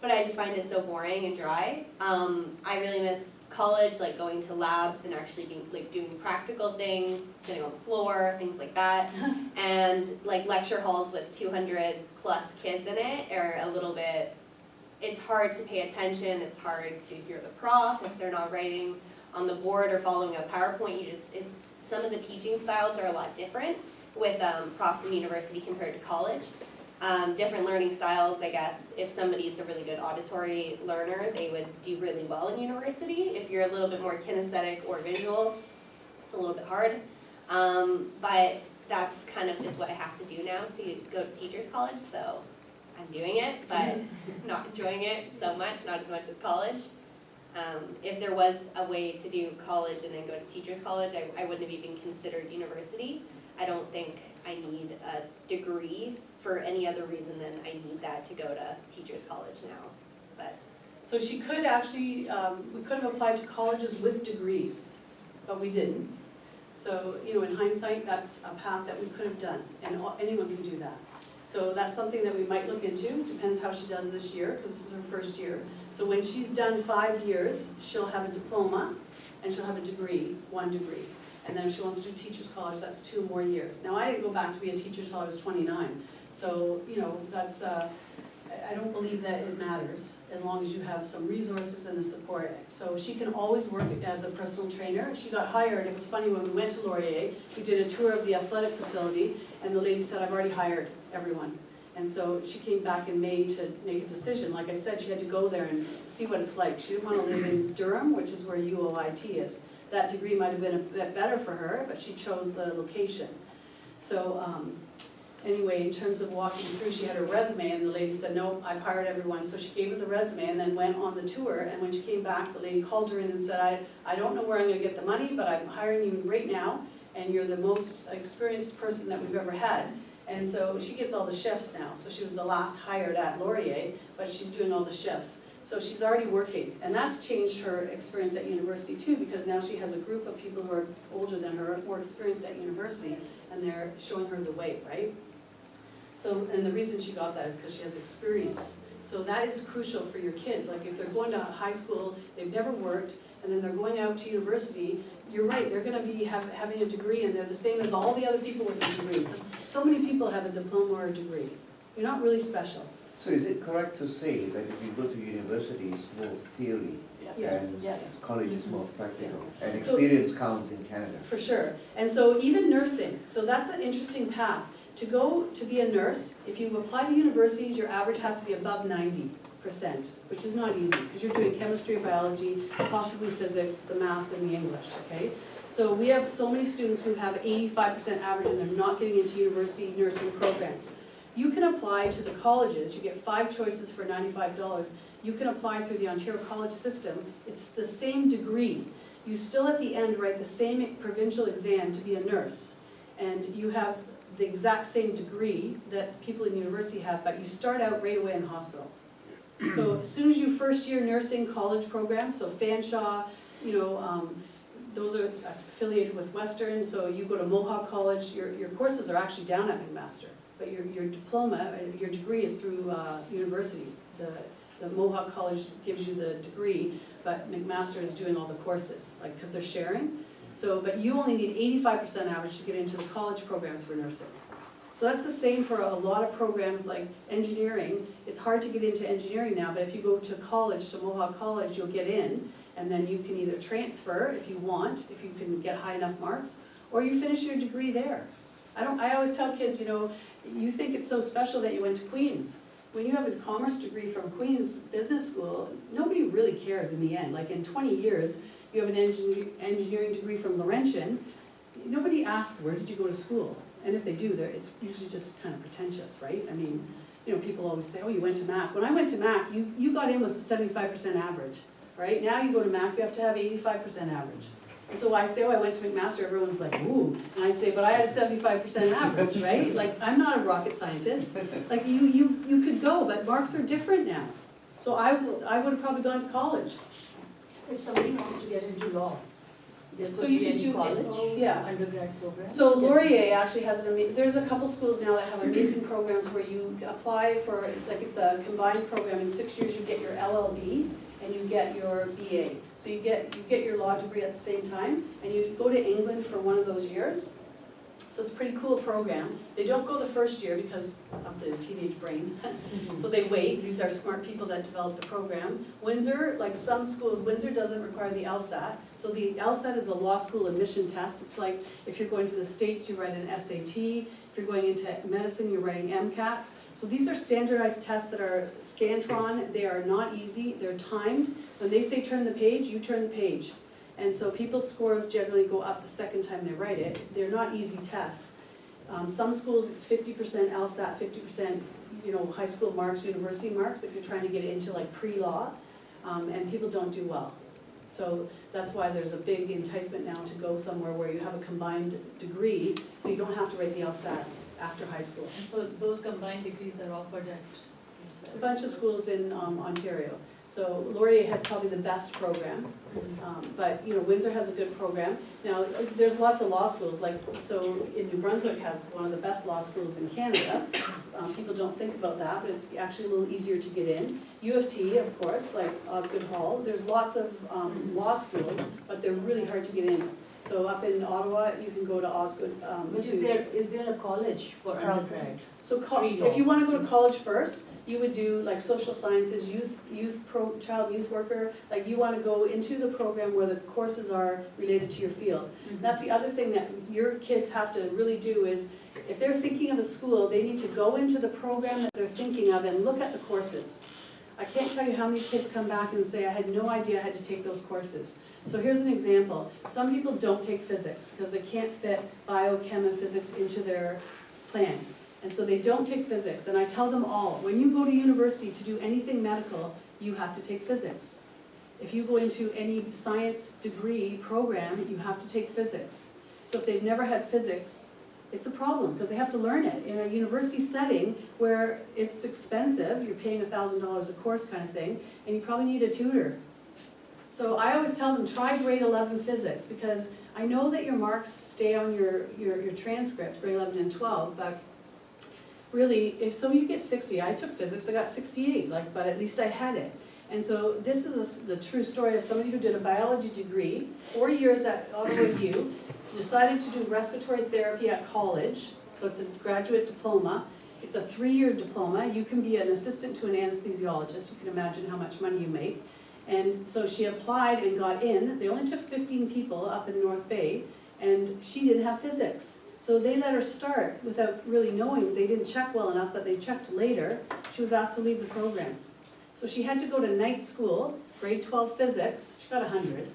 But I just find it so boring and dry. I really miss college, like going to labs and actually doing practical things, sitting on the floor, things like that. And like lecture halls with 200 plus kids in it are a little bit, it's hard to pay attention, it's hard to hear the prof if they're not writing on the board or following a PowerPoint. Some of the teaching styles are a lot different with profs in university compared to college. Different learning styles, I guess. If somebody's a really good auditory learner, they would do really well in university. If you're a little bit more kinesthetic or visual, it's a little bit hard. But that's kind of just what I have to do now to go to teachers college, so I'm doing it, but not enjoying it so much, not as much as college. If there was a way to do college and then go to teachers college, I wouldn't have even considered university. I don't think I need a degree for any other reason than I need that to go to teachers college now. But So she could actually, we could have applied to colleges with degrees, but we didn't. So, in hindsight, that's a path that we could have done, and anyone can do that. So that's something that we might look into, depends how she does this year, because this is her first year. So when she's done 5 years, she'll have a diploma, and she'll have a degree, 1 degree. And then if she wants to do teacher's college, that's 2 more years. Now, I didn't go back to be a teacher till I was 29, so, that's, I don't believe that it matters, as long as you have some resources and the support. So she can always work as a personal trainer. She got hired, it was funny, when we went to Laurier, we did a tour of the athletic facility, and the lady said, I've already hired everyone. And so she came back in May to make a decision. Like I said, she had to go there and see what it's like. She didn't want to live in Durham, which is where UOIT is. That degree might have been a bit better for her, but she chose the location. So anyway, in terms of walking through, she had her resume, and the lady said, no, I've hired everyone. So she gave her the resume and then went on the tour, and when she came back, the lady called her in and said, I don't know where I'm gonna get the money, but I'm hiring you right now, and you're the most experienced person that we've ever had. And so she gets all the shifts now. So she was the last hired at Laurier, but she's doing all the shifts. So she's already working, and that's changed her experience at university too, because now she has a group of people who are older than her, more experienced at university, and they're showing her the way, right? So, and the reason she got that is because she has experience. So that is crucial for your kids. Like if they're going to high school, they've never worked, and then they're going out to university, you're right, they're gonna be having a degree, and they're the same as all the other people with a degree, because so many people have a diploma or a degree. You're not really special. So is it correct to say that if you go to university, it's more theory? Yes, And yes. college is more practical, and experience counts in Canada? For sure. And so even nursing, so that's an interesting path. To go to be a nurse, if you apply to universities, your average has to be above 90%, which is not easy, because you're doing chemistry, biology, possibly physics, the maths, and the English, okay? So we have so many students who have 85% average, and they're not getting into university nursing programs. You can apply to the colleges, you get 5 choices for $95. You can apply through the Ontario College system. It's the same degree. You still at the end write the same provincial exam to be a nurse. And you have the exact same degree that people in university have, but you start out right away in the hospital. So as soon as you first year nursing college program, so Fanshawe, those are affiliated with Western, so you go to Mohawk College, your courses are actually down at McMaster. but your diploma, your degree is through university. The Mohawk College gives you the degree, but McMaster is doing all the courses, like, because they're sharing. So, but you only need 85% average to get into the college programs for nursing. So that's the same for a lot of programs like engineering. It's hard to get into engineering now, but if you go to college, to Mohawk College, you'll get in, and then you can either transfer if you want, if you can get high enough marks, or you finish your degree there. I always tell kids, you know, you think it's so special that you went to Queen's. When you have a commerce degree from Queen's Business School, nobody really cares in the end. Like in 20 years, you have an engineering degree from Laurentian, nobody asks, where did you go to school? And if they do, it's usually just kind of pretentious, right? I mean, you know, people always say, oh, you went to Mac. When I went to Mac, you got in with 75% average, right? Now you go to Mac, you have to have 85% average. And so I say, oh, I went to McMaster, everyone's like, ooh. And I say, but I had a 75% average, right? Like, I'm not a rocket scientist. Like, you could go, but marks are different now. So I would have probably gone to college. If somebody wants to get into law, there So could you be can any do college, yeah. undergrad program. So Laurier actually has there's a couple schools now that have amazing programs where you apply for, like, it's a combined program. In 6 years you get your LLB and you get your BA. So you get your law degree at the same time, and you go to England for one of those years. So it's a pretty cool program. They don't go the first year because of the teenage brain. So they wait. These are smart people that develop the program. Windsor, like some schools, Windsor doesn't require the LSAT. So the LSAT is a law school admission test. It's like if you're going to the States, you write an SAT. If you're going into medicine, you're writing MCATs. So these are standardized tests that are Scantron. They are not easy. They're timed. When they say turn the page, you turn the page. And so people's scores generally go up the second time they write it. They're not easy tests. Some schools it's 50% LSAT, 50% high school marks, university marks if you're trying to get into like pre-law, and people don't do well. So that's why there's a big enticement now to go somewhere where you have a combined degree, so you don't have to write the LSAT after high school. And so those combined degrees are offered at A bunch of schools in Ontario. So Laurier has probably the best program, but Windsor has a good program. Now there's lots of law schools, like so in New Brunswick has one of the best law schools in Canada. People don't think about that, but it's actually a little easier to get in. U of T, of course, like Osgoode Hall. There's lots of law schools, but they're really hard to get in. So up in Ottawa, you can go to Osgoode. But is there a college for undergrad? So if you want to go to college first, you would do like social sciences, child youth worker, like you want to go into the program where the courses are related to your field. That's the other thing that your kids have to really do is, if they're thinking of a school, they need to go into the program that they're thinking of and look at the courses. I can't tell you how many kids come back and say, I had no idea I had to take those courses. So here's an example. Some people don't take physics because they can't fit biochem and physics into their plan. And so they don't take physics, and I tell them all, when you go to university to do anything medical, you have to take physics. If you go into any science degree program, you have to take physics. So if they've never had physics, it's a problem, because they have to learn it in a university setting where it's expensive, you're paying $1,000 a course kind of thing, and you probably need a tutor. So I always tell them, try grade 11 physics, because I know that your marks stay on your transcript, grade 11 and 12, but really, if so you get 60, I took physics, I got 68, but at least I had it. And so this is the true story of somebody who did a biology degree, 4 years at Ottawa U, decided to do respiratory therapy at college, so it's a graduate diploma. It's a 3-year diploma. You can be an assistant to an anesthesiologist. You can imagine how much money you make. And so she applied and got in. They only took 15 people up in North Bay, and she didn't have physics. So they let her start without really knowing. They didn't check well enough, but they checked later. She was asked to leave the program. So she had to go to night school, grade 12 physics. She got 100,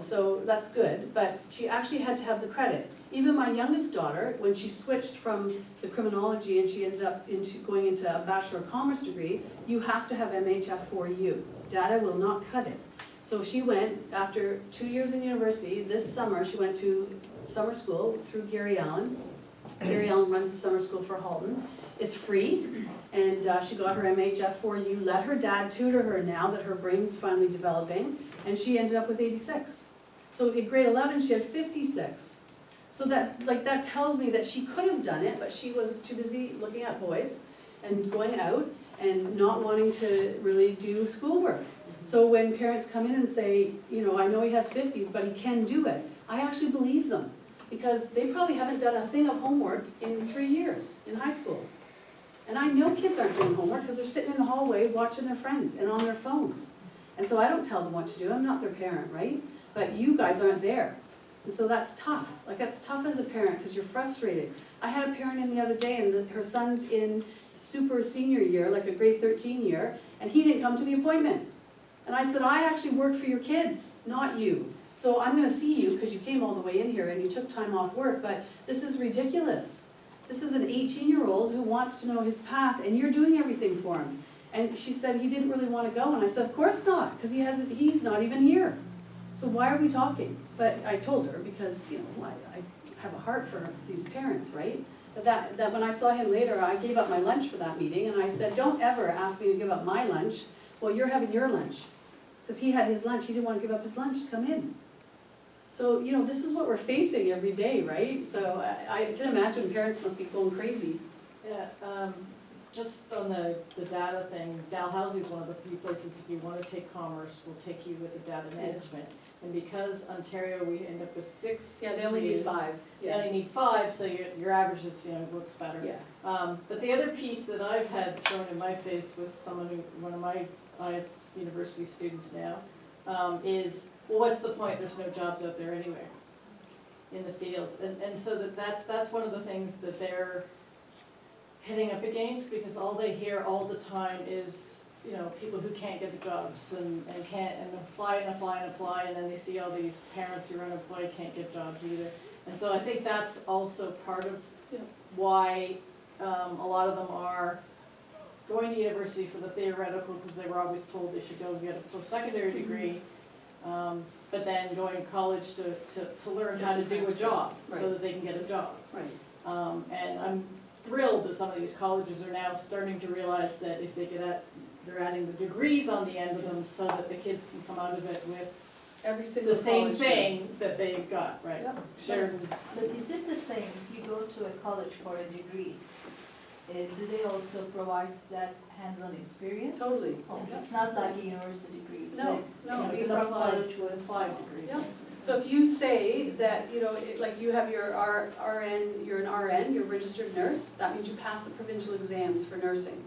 so that's good. But she actually had to have the credit. Even my youngest daughter, when she switched from the criminology and she ended up going into a Bachelor of Commerce degree, you have to have MHF4U. Data will not cut it. So she went, after 2 years in university, this summer she went to summer school through Gary Allen. Gary Allen runs the summer school for Halton. It's free, and she got her MHF4U. Let her dad tutor her now that her brain's finally developing, and she ended up with 86. So in grade 11 she had 56. So that, like, that tells me that she could have done it, but she was too busy looking at boys and going out and not wanting to really do schoolwork. So when parents come in and say, you know, I know he has 50s, but he can do it, I actually believe them. Because they probably haven't done a thing of homework in 3 years in high school. And I know kids aren't doing homework because they're sitting in the hallway watching their friends and on their phones. And so I don't tell them what to do, I'm not their parent, right? But you guys aren't there. And so that's tough, like that's tough as a parent because you're frustrated. I had a parent in the other day and her son's in super senior year, like a grade 13 year, and he didn't come to the appointment. And I said, I actually work for your kids, not you. So I'm gonna see you because you came all the way in here and you took time off work, but this is ridiculous. This is an 18-year-old who wants to know his path and you're doing everything for him. And she said he didn't really want to go, and I said, of course not, because he's not even here. So why are we talking? But I told her because, you know, I have a heart for these parents, right? But that when I saw him later, I gave up my lunch for that meeting, and I said, don't ever ask me to give up my lunch. Well, you're having your lunch. Because he had his lunch, he didn't want to give up his lunch to come in. So, you know, this is what we're facing every day, right? So I can imagine parents must be going crazy. Yeah, just on the data thing, Dalhousie is one of the few places, if you want to take commerce, will take you with the data management. And because Ontario, we end up with 6. Yeah, they only need 5. They only need 5, so your average is, you know, looks better. Yeah. But the other piece that I've had thrown in my face with one of my university students now, is, well, what's the point? There's no jobs out there anyway in the fields. And so that's one of the things that they're heading up against, because all they hear all the time is, you know, people who can't get the jobs and apply, and then they see all these parents who are unemployed can't get jobs either. And so I think that's also part of why a lot of them are going to university for the theoretical, because they were always told they should go get a post-secondary degree, but then going to college to learn how to do a job, so that they can get a job. Right. And I'm thrilled that some of these colleges are now starting to realize that if they they're adding the degrees on the end of them so that the kids can come out of it with Every single the same college, thing that they've got, right? Yep. Sheridan's. But is it the same if you go to a college for a degree? Do they also provide that hands-on experience? Totally. Oh, it's not like a university degree. It's No, like no, degree it's an from applied- college with applied degree. Yeah. So if you say that, you know, like you have your RN, you're an RN, you're a registered nurse, that means you pass the provincial exams for nursing.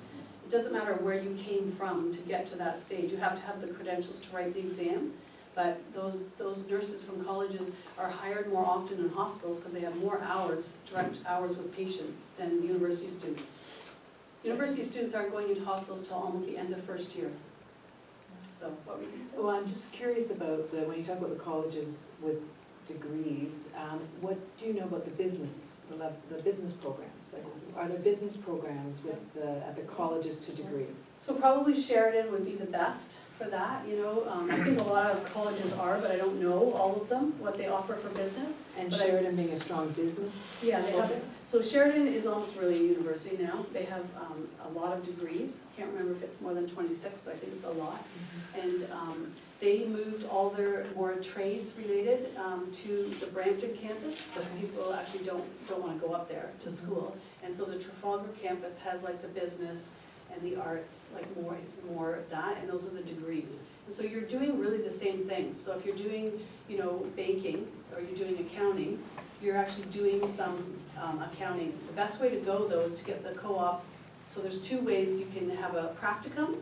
It doesn't matter where you came from to get to that stage, you have to have the credentials to write the exam. But those nurses from colleges are hired more often in hospitals because they have more hours, direct hours with patients than university students. University students aren't going into hospitals till almost the end of first year. So what were you going to say? Well, I'm just curious about when you talk about the colleges with degrees, what do you know about the business programs? Like, are there business programs at the colleges to degree? So probably Sheridan would be the best for that, you know. I think a lot of colleges are, but I don't know all of them, what they offer for business. And But Sheridan being a strong business? Yeah, they have, so Sheridan is almost really a university now. They have a lot of degrees. Can't remember if it's more than 26, but I think it's a lot. And they moved all their more trades related to the Brampton campus, but people actually don't want to go up there to school. And so the Trafalgar campus has like the business and the arts, like more, it's more of that, and those are the degrees. And so you're doing really the same things. So if you're doing, you know, banking, or you're doing accounting, you're actually doing some accounting. The best way to go though is to get the co-op. So there's 2 ways you can have a practicum,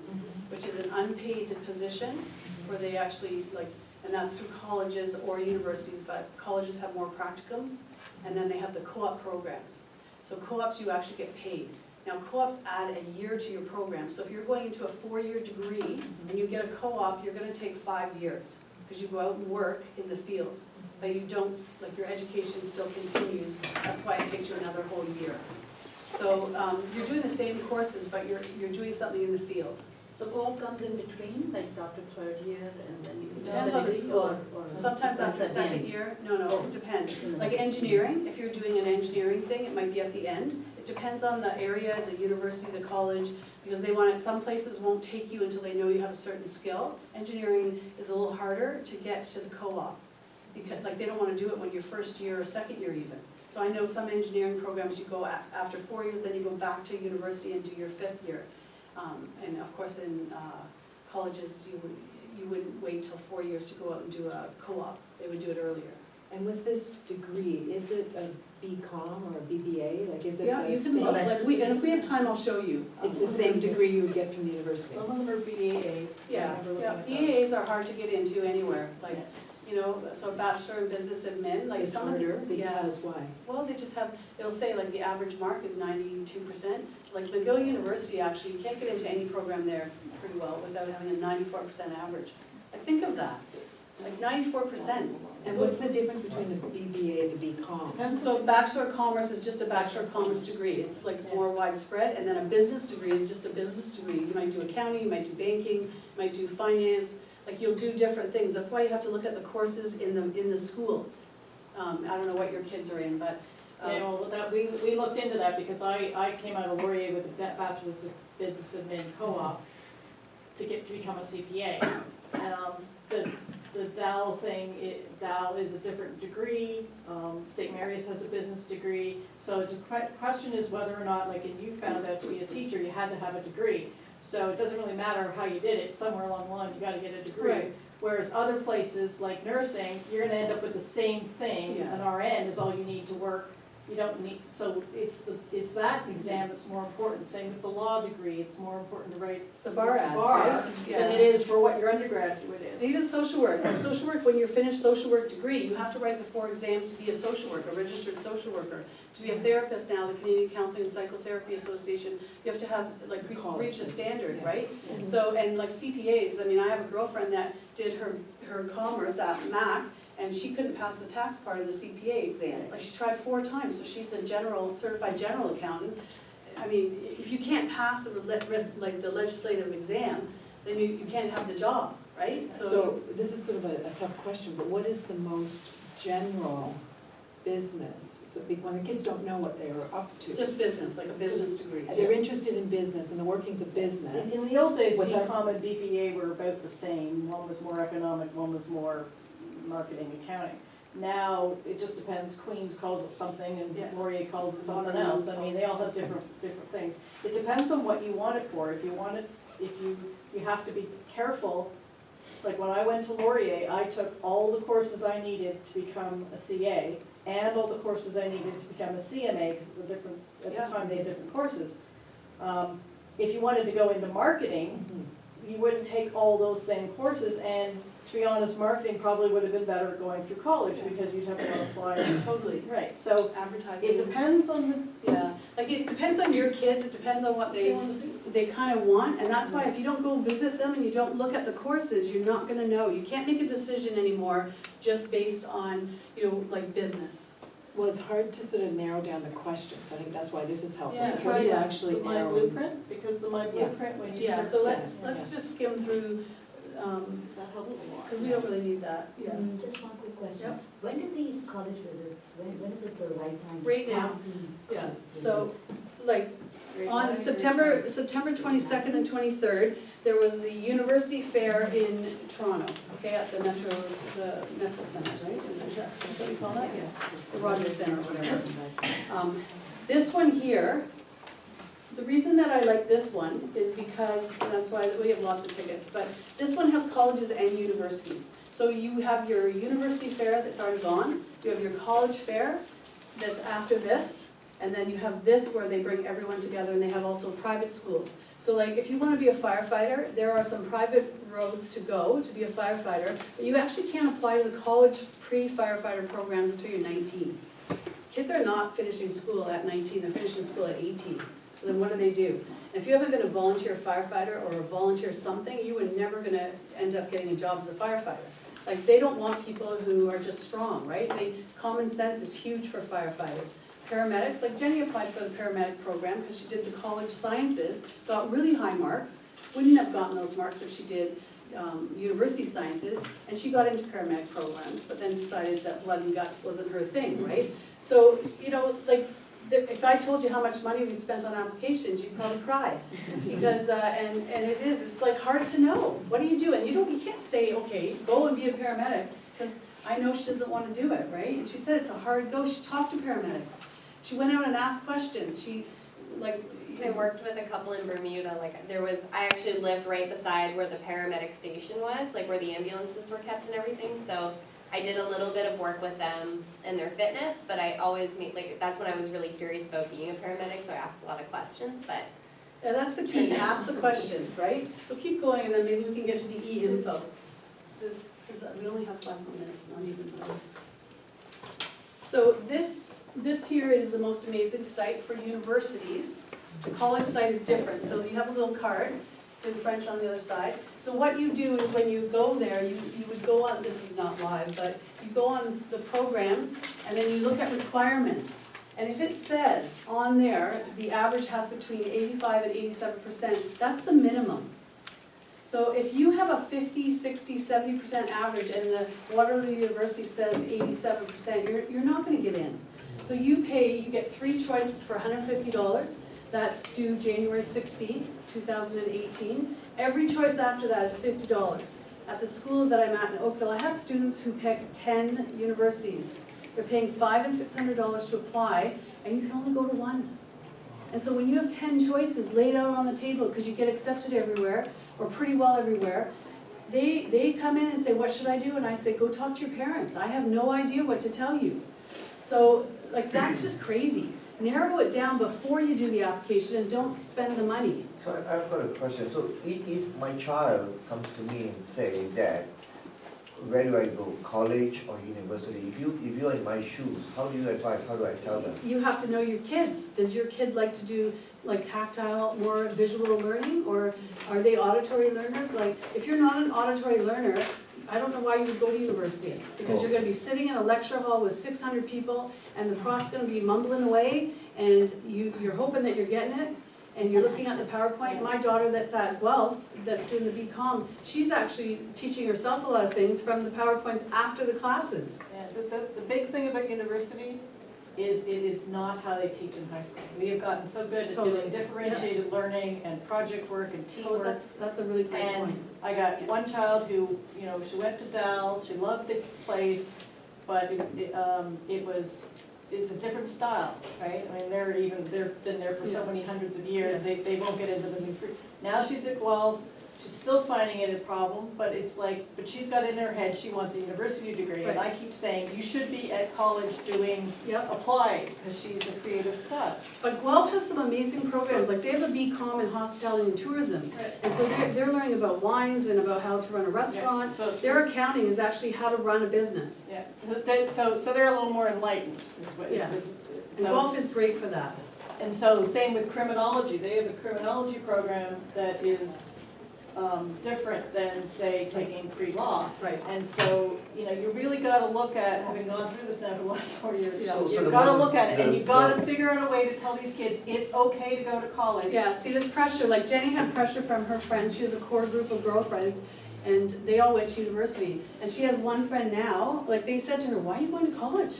which is an unpaid position, where they actually like, and that's through colleges or universities, but colleges have more practicums, and then they have the co-op programs. So co-ops you actually get paid. Now co-ops add a year to your program, so if you're going into a 4-year degree and you get a co-op, you're going to take 5 years, because you go out and work in the field, but you don't, like your education still continues, that's why it takes you another whole year. So you're doing the same courses, but you're doing something in the field. So co-op comes in between, like after 3rd year and then you. Depends on the school. or Sometimes after that's at the 2nd end. year, no, it depends. Like engineering, if you're doing an engineering thing, it might be at the end. It depends on the area, the university, the college, because they want it, some places won't take you until they know you have a certain skill. Engineering is a little harder to get to the co-op, because, like, they don't wanna do it when you're first year or second year even. So I know some engineering programs, you go after 4 years, then you go back to university and do your 5th year. And of course, in colleges, you wouldn't wait till 4 years to go out and do a co-op, they would do it earlier. And with this degree, is it a BCom or a BBA? Like, is it Yeah, the you can same? look, like, and if we have time, I'll show you. It's the same degree you would get from the university? Some of them are BAAs. Yeah, yeah, those. BAs are hard to get into anywhere, like, you know, so Bachelor in Business Admin, like It's some of the. harder, Yeah. because why? Well, they just have, it'll say like the average mark is 92%. Like McGill University, actually, you can't get into any program there pretty well without having a 94% average. Like, think of that, like 94%. And what's the difference between the BBA and the BCom? So Bachelor of Commerce is just a Bachelor of Commerce degree. It's like more widespread, and then a business degree is just a business degree. You might do accounting, you might do banking, you might do finance, like you'll do different things. That's why you have to look at the courses in the school. I don't know what your kids are in, but. Yeah, well, that, we looked into that because I came out of Laurier with a bachelor's of business admin co-op to become a CPA. The Dow thing, Dow is a different degree, St. Mary's has a business degree. So the question is whether or not, like, if you found out to be a teacher, you had to have a degree. So it doesn't really matter how you did it, somewhere along the line, you gotta get a degree. Right. Whereas other places, like nursing, you're gonna end up with the same thing, Yeah. an RN is all you need to work. You don't need, so it's that exam that's more important. Same with the law degree, it's more important to write The bar ads, bar right? than it is for what your undergraduate is. Even social work, like social work, when you're finished social work degree, you have to write the 4 exams to be a social worker, a registered social worker. To be a therapist now, the Canadian Counseling and Psychotherapy Association, you have to have, like, read the standard, right? Mhm. So, and like CPAs, I mean, I have a girlfriend that did her commerce at Mac, and she couldn't pass the tax part of the CPA exam. Like, she tried 4 times, so she's a certified general accountant. I mean, if you can't pass the legislative exam, then you can't have the job, right? So this is sort of a tough question, but what is the most general business? So when the kids don't know what they're up to. Just business, like a business degree. They're interested in business and the workings of business. In the old days, Without- BCom and BBA were about the same. One was more economic, one was more marketing, accounting. Now, it just depends. Queens calls it something and Yeah. Laurier calls it something else. I mean, they all have different things. It depends on what you want it for. If you want it, you have to be careful. Like when I went to Laurier, I took all the courses I needed to become a CA and all the courses I needed to become a CMA, because at the time they had different courses. If you wanted to go into marketing, Mhm. you wouldn't take all those same courses, and to be honest, marketing probably would have been better going through college, because you'd have to apply. Totally. Right, so Advertising. it depends on Yeah, like it depends on your kids, it depends on what they kind of want, and that's why if you don't go visit them and you don't look at the courses, you're not gonna know. You can't make a decision anymore just based on, like business. Well, it's hard to sort of narrow down the questions. I think that's why this is helpful. Yeah, How do try you the actually My narrow? Blueprint, because the My Yeah. Blueprint, when you Yeah, start. so let's just skim through, That helps a lot. because we don't really need that, yeah. Just one quick question. Yep. When do these college visits, when is it the right time to Right start now. the Yeah, visits? so, like, on September 22nd and 23rd, there was the University Fair in Toronto, okay, at the Metro Center, right? Is that what you call that? Yeah, the Rogers Center, or whatever. This one here, the reason that I like this one is because, and that's why we have lots of tickets, but this one has colleges and universities. So you have your university fair that's already gone, you have your college fair that's after this, and then you have this where they bring everyone together, and they have also private schools. So like, if you wanna be a firefighter, there are some private roads to go to be a firefighter, but you actually can't apply to the college pre-firefighter programs until you're 19. Kids are not finishing school at 19, they're finishing school at 18. So then what do? If you haven't been a volunteer firefighter or a volunteer something, you are never gonna end up getting a job as a firefighter. Like, they don't want people who are just strong, right? Common sense is huge for firefighters. Paramedics, like Jenny applied for the paramedic program because she did the college sciences, got really high marks, wouldn't have gotten those marks if she did university sciences, and she got into paramedic programs, but then decided that blood and guts wasn't her thing, right? So, like, if I told you how much money we spent on applications, you'd probably cry. Because, it's like hard to know. What do you do? And you can't say, okay, go and be a paramedic, because I know she doesn't wanna do it, right? And she said it's a hard go, she talked to paramedics, she went out and asked questions, she, like. I worked with a couple in Bermuda, I actually lived right beside where the paramedic station was, like where the ambulances were kept and everything, so I did a little bit of work with them and their fitness, but I always that's when I was really curious about being a paramedic, so I asked a lot of questions, but. Yeah, that's the key, ask the questions, right? So keep going, and then maybe we can get to the e-info. Because we only have 5 more minutes, not even. So this here is the most amazing site for universities. The college site is different, so you have a little card, it's in French on the other side. So what you do is when you go there, you would go on, this is not live, but you go on the programs, and then you look at requirements. And if it says on there, the average has between 85 and 87%, that's the minimum. So if you have a 50, 60, 70% average and the Waterloo University says 87%, you're not gonna get in. So you get 3 choices for $150. That's due January 16th, 2018. Every choice after that is $50. At the school that I'm at in Oakville, I have students who pick 10 universities. They're paying $500 and $600 to apply, and you can only go to 1. And so when you have 10 choices laid out on the table, because you get accepted everywhere, or pretty well everywhere, they come in and say, what should I do? And I say, go talk to your parents. I have no idea what to tell you. So, that's just crazy. Narrow it down before you do the application and don't spend the money. So I've got a question. So if my child comes to me and say, Dad, where do I go, college or university? If you're in my shoes, how do you advise, how do I tell them? You have to know your kids. Does your kid like to do tactile, more visual learning, or are they auditory learners? If you're not an auditory learner, I don't know why you would go to university, because you're gonna be sitting in a lecture hall with 600 people, and the prof's gonna be mumbling away, and you're hoping that you're getting it, and you're looking at the PowerPoint. My daughter that's at Guelph, that's doing the BCom, she's actually teaching herself a lot of things from the PowerPoints after the classes. Yeah, the big thing about university is it is not how they teach in high school. We have gotten so good at doing differentiated learning and project work and teamwork. That's a really great point. And I got one child who, she went to Dal, she loved the place, but it's a different style, right? I mean, they've been there for so many hundreds of years, they won't get into the new free. Now she's at Guelph, she's still finding it a problem, but but she's got in her head, she wants a university degree, and I keep saying, you should be at college doing applied, because she's a creative stuff. But Guelph has some amazing programs, they have a BCom in hospitality and tourism. And so they're learning about wines and about how to run a restaurant. So their accounting is actually how to run a business. yeah, so they're a little more enlightened, And Guelph is great for that. And so same with criminology, they have a criminology program that is different than, say, taking pre-law. Right. And so, you really gotta look at, having gone through this now for the last 4 years, So you've gotta look at it, and you've gotta figure out a way to tell these kids, it's okay to go to college. Yeah, see, there's pressure, Jenny had pressure from her friends, she has a core group of girlfriends, and they all went to university. And she has one friend now, they said to her, why are you going to college?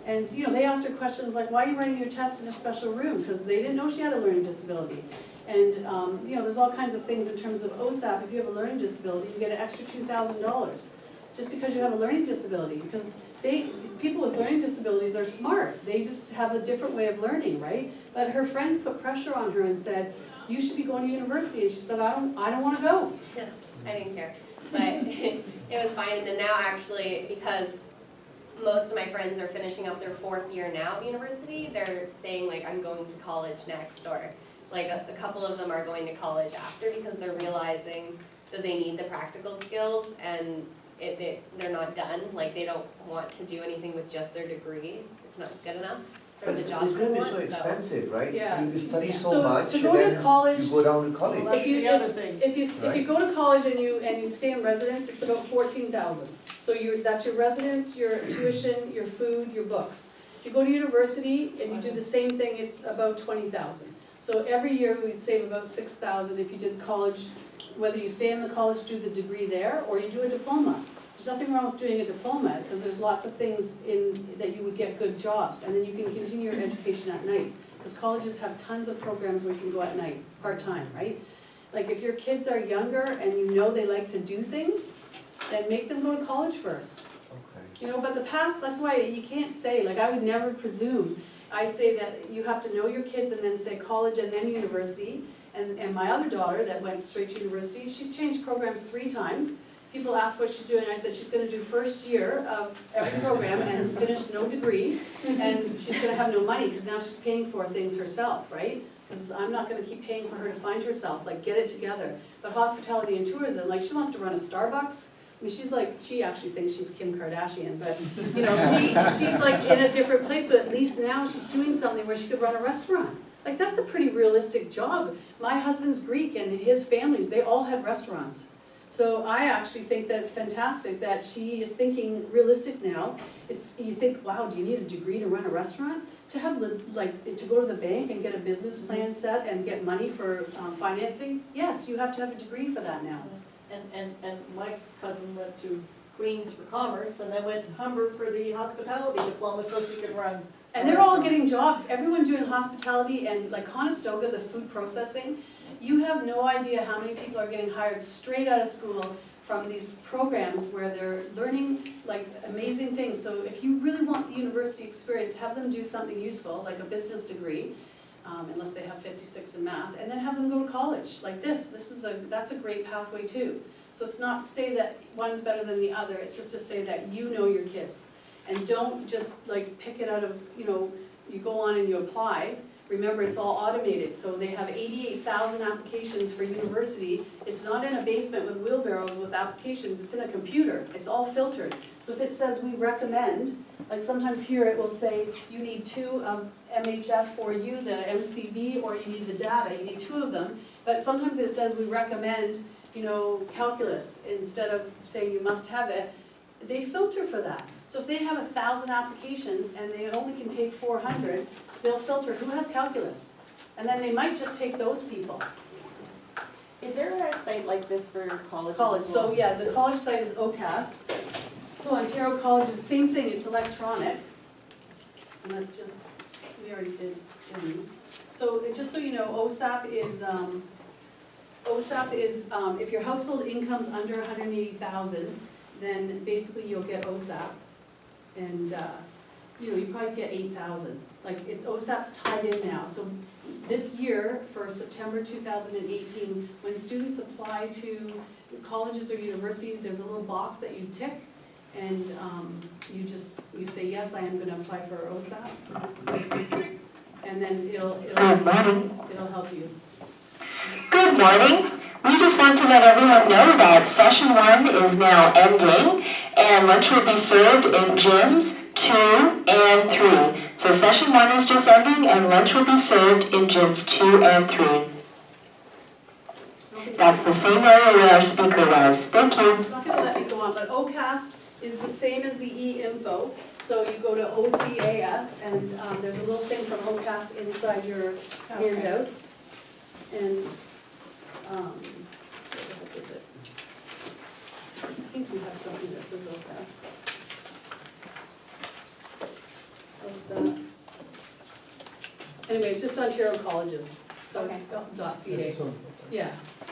And, they asked her questions like, why are you writing your test in a special room? Because they didn't know she had a learning disability. And, there's all kinds of things in terms of OSAP. If you have a learning disability, you get an extra $2,000 just because you have a learning disability. Because people with learning disabilities are smart. They just have a different way of learning, right? But her friends put pressure on her and said, you should be going to university. And she said, I don't want to go. Yeah, I didn't care, but it was fine. And then now actually, because most of my friends are finishing up their 4th year now at university, they're saying I'm going to college next, or a couple of them are going to college after, because they're realizing that they need the practical skills, and they're not done. They don't want to do anything with just their degree. It's not good enough for But the it's jobs they gonna be want. so expensive, right? Yeah. You study So so much, to and go to then college- you go down to college. Well, that's the other thing. If you go to college and you stay in residence, it's about $14,000. So that's your residence, your tuition, your food, your books. If you go to university and you do the same thing, it's about $20,000. So every year we'd save about $6,000 if you did college, whether you stay in the college, do the degree there, or you do a diploma. There's nothing wrong with doing a diploma, because there's lots of things that you would get good jobs, and then you can continue your education at night. Because colleges have tons of programs where you can go at night, part-time, right? If your kids are younger and they like to do things, then make them go to college first. Okay. You know, but the path, that's why you can't say, like, I would never presume. I say that you have to know your kids and then say college and then university. And my other daughter that went straight to university, she's changed programs 3 times. People ask what she's doing, I said she's gonna do first year of every program and finish no degree. And she's gonna have no money, because now she's paying for things herself, right? Because I'm not gonna keep paying for her to find herself, like, get it together. But hospitality and tourism, like, she wants to run a Starbucks. I mean, she's like, she actually thinks she's Kim Kardashian, but, you know, she's like in a different place, but at least now she's doing something where she could run a restaurant. Like, that's a pretty realistic job. My husband's Greek and his families, they all had restaurants. So I actually think that it's fantastic that she is thinking realistic now. You think, wow, do you need a degree to run a restaurant? To have, like, to go to the bank and get a business plan set and get money for financing? Yes, you have to have a degree for that now. And my cousin went to Queens for commerce and then went to Humber for the hospitality diploma so she could run. And they're all getting jobs, everyone doing hospitality and like Conestoga, the food processing. You have no idea how many people are getting hired straight out of school from these programs where they're learning like amazing things. So if you really want the university experience, have them do something useful, like a business degree, unless they have 56 in math, and then have them go to college, like this. That's a great pathway too. So it's not to say that one's better than the other, it's just to say that you know your kids. And don't just like pick it out of, you know, you go on and you apply. Remember, it's all automated, so they have 88,000 applications for university. It's not in a basement with wheelbarrows with applications, it's in a computer. It's all filtered. So if it says we recommend, like sometimes here it will say you need 2 of MHF for you, the MCV, or you need the data, you need 2 of them. But sometimes it says we recommend, you know, calculus, instead of saying you must have it. They filter for that. So if they have 1,000 applications and they only can take 400, they'll filter who has calculus. And then they might just take those people. Is there a site like this for colleges? College, so yeah, the college site is OCAS. So Ontario College is the same thing, it's electronic. And that's just, we already did these. So just so you know, OSAP is if your household income's under 180,000, then basically you'll get OSAP. And you know, you probably get 8,000. Like OSAP's tied in now. So this year, for September 2018, when students apply to colleges or universities, there's a little box that you tick, and you say, yes, I am gonna apply for OSAP. And then it'll help you. Good morning. We just want to let everyone know that session 1 is now ending and lunch will be served in gyms 2 and 3. So session 1 is just ending and lunch will be served in gyms 2 and 3. That's the same area where our speaker was. Thank you. It's not going to let me go on, but OCAS is the same as the e-info. So you go to OCAS and there's a little thing from OCAS inside your handouts. And what is it? I think we have something that says OCAS. Anyway, it's just Ontario Colleges, so it's .ca. Yeah,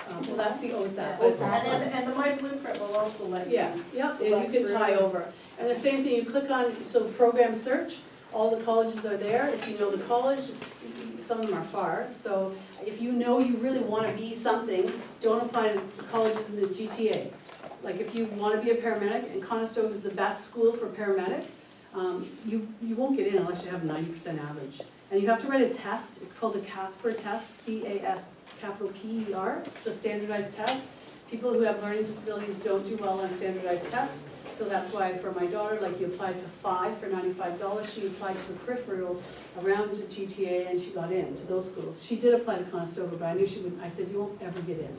well, that's the OSAP. And the My Blueprint will also let you. Yeah, and you can tie over. And the same thing, you click on, so program search, all the colleges are there. If you know the college, some of them are far, so if you know you really want to be something, don't apply to colleges in the GTA. Like if you want to be a paramedic, and Conestoga is the best school for paramedic, you won't get in unless you have 90% average. And you have to write a test, it's called a CASPER test, C-A-S-P-E-R, it's a standardized test. People who have learning disabilities don't do well on standardized tests, so that's why for my daughter, like you applied to 5 for $95, she applied to the peripheral around to GTA and she got into those schools. She did apply to Conestoga, but I knew she wouldn't, I said, you won't ever get in.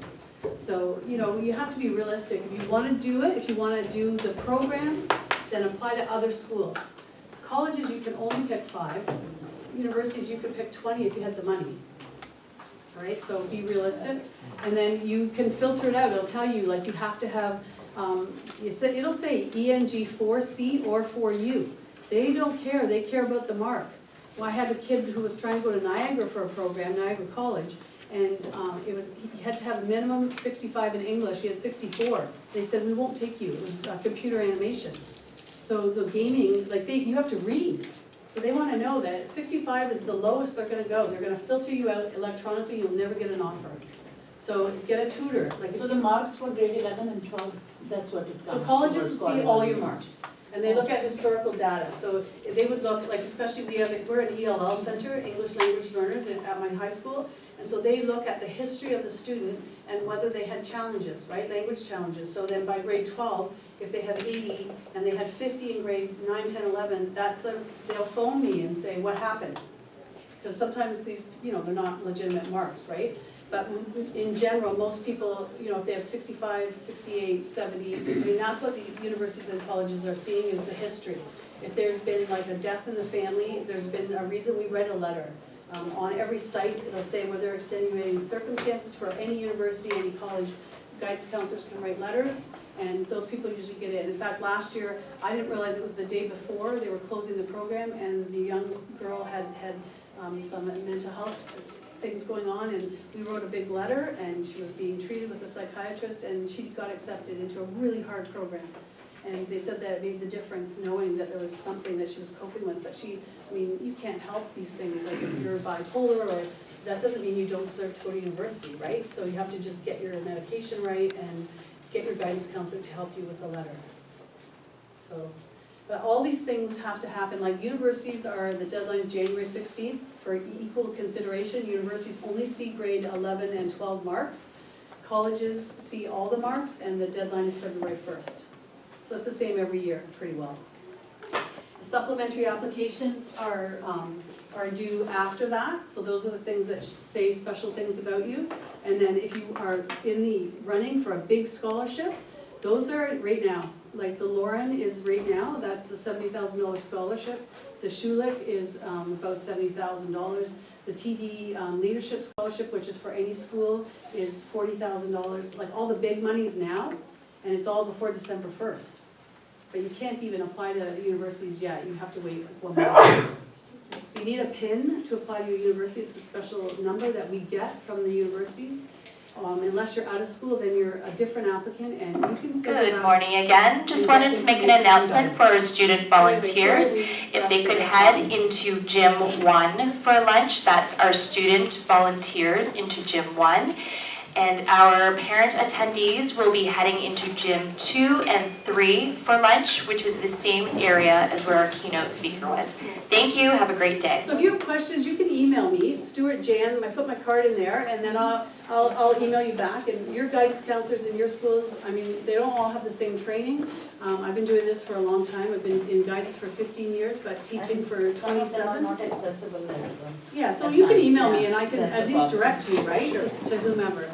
So, you know, you have to be realistic. If you want to do it, if you want to do the program, then apply to other schools. Colleges, you can only pick 5. Universities, you could pick 20 if you had the money. All right, so be realistic. And then you can filter it out. It'll tell you, like, you have to have, it'll say ENG 4C or 4U. They don't care, they care about the mark. Well, I had a kid who was trying to go to Niagara for a program, Niagara College, And he had to have a minimum 65 in English, he had 64. They said, we won't take you, it was computer animation. So the gaming, like you have to read. So they wanna know that 65 is the lowest they're gonna go. They're gonna filter you out electronically, you'll never get an offer. So get a tutor. Like So the marks for grade 11 and 12, that's what it comes. So colleges see all your marks, and they look at historical data. So they would look, like especially we're an ELL center, English Language Learners at my high school, and so they look at the history of the student and whether they had challenges, right, language challenges. So then by grade 12, if they have 80 and they had 50 in grade 9, 10, 11, they'll phone me and say, what happened? Because sometimes these, they're not legitimate marks, right? But in general, most people, if they have 65, 68, 70, I mean, that's what the universities and colleges are seeing is the history. If there's been like a death in the family, there's been a reason we write a letter. On every site, it'll say whether extenuating circumstances for any university, any college, guidance counselors can write letters, and those people usually get in. In fact, last year, I didn't realize it was the day before, they were closing the program, and the young girl had some mental health things going on, and we wrote a big letter, and she was being treated with a psychiatrist, and she got accepted into a really hard program. And they said that it made the difference knowing that there was something that she was coping with, but you can't help these things, like if you're bipolar, or that doesn't mean you don't deserve to go to university, right? So you have to just get your medication right and get your guidance counselor to help you with a letter. So, but all these things have to happen, like universities the deadline is January 16th for equal consideration. Universities only see grade 11 and 12 marks. Colleges see all the marks, and the deadline is February 1st. So it's the same every year, pretty well. Supplementary applications are due after that, so those are the things that say special things about you. And then if you are in the running for a big scholarship, those are right now. Like the Lauren is right now, that's the $70,000 scholarship. The Schulich is about $70,000. The TD Leadership Scholarship, which is for any school, is $40,000. Like all the big monies now, and it's all before December 1st. But you can't even apply to universities yet, you have to wait like 1 month. So you need a PIN to apply to a university, it's a special number that we get from the universities. Unless you're out of school, then you're a different applicant, and you can still. Good morning again. Just wanted to make an announcement for our student volunteers. If they could head into Gym 1 for lunch, that's our student volunteers into Gym 1. And our parent attendees will be heading into Gym 2 and 3 for lunch, which is the same area as where our keynote speaker was. Thank you, have a great day. So if you have questions, you can email me, Stewart Jan, I put my card in there, and then I'll email you back. And your guidance counselors in your schools, they don't all have the same training. I've been doing this for a long time, I've been in guidance for 15 years, but teaching for 27. Some of them are not accessible there. Yeah, so you can email me and I can at least direct you, right, to whomever.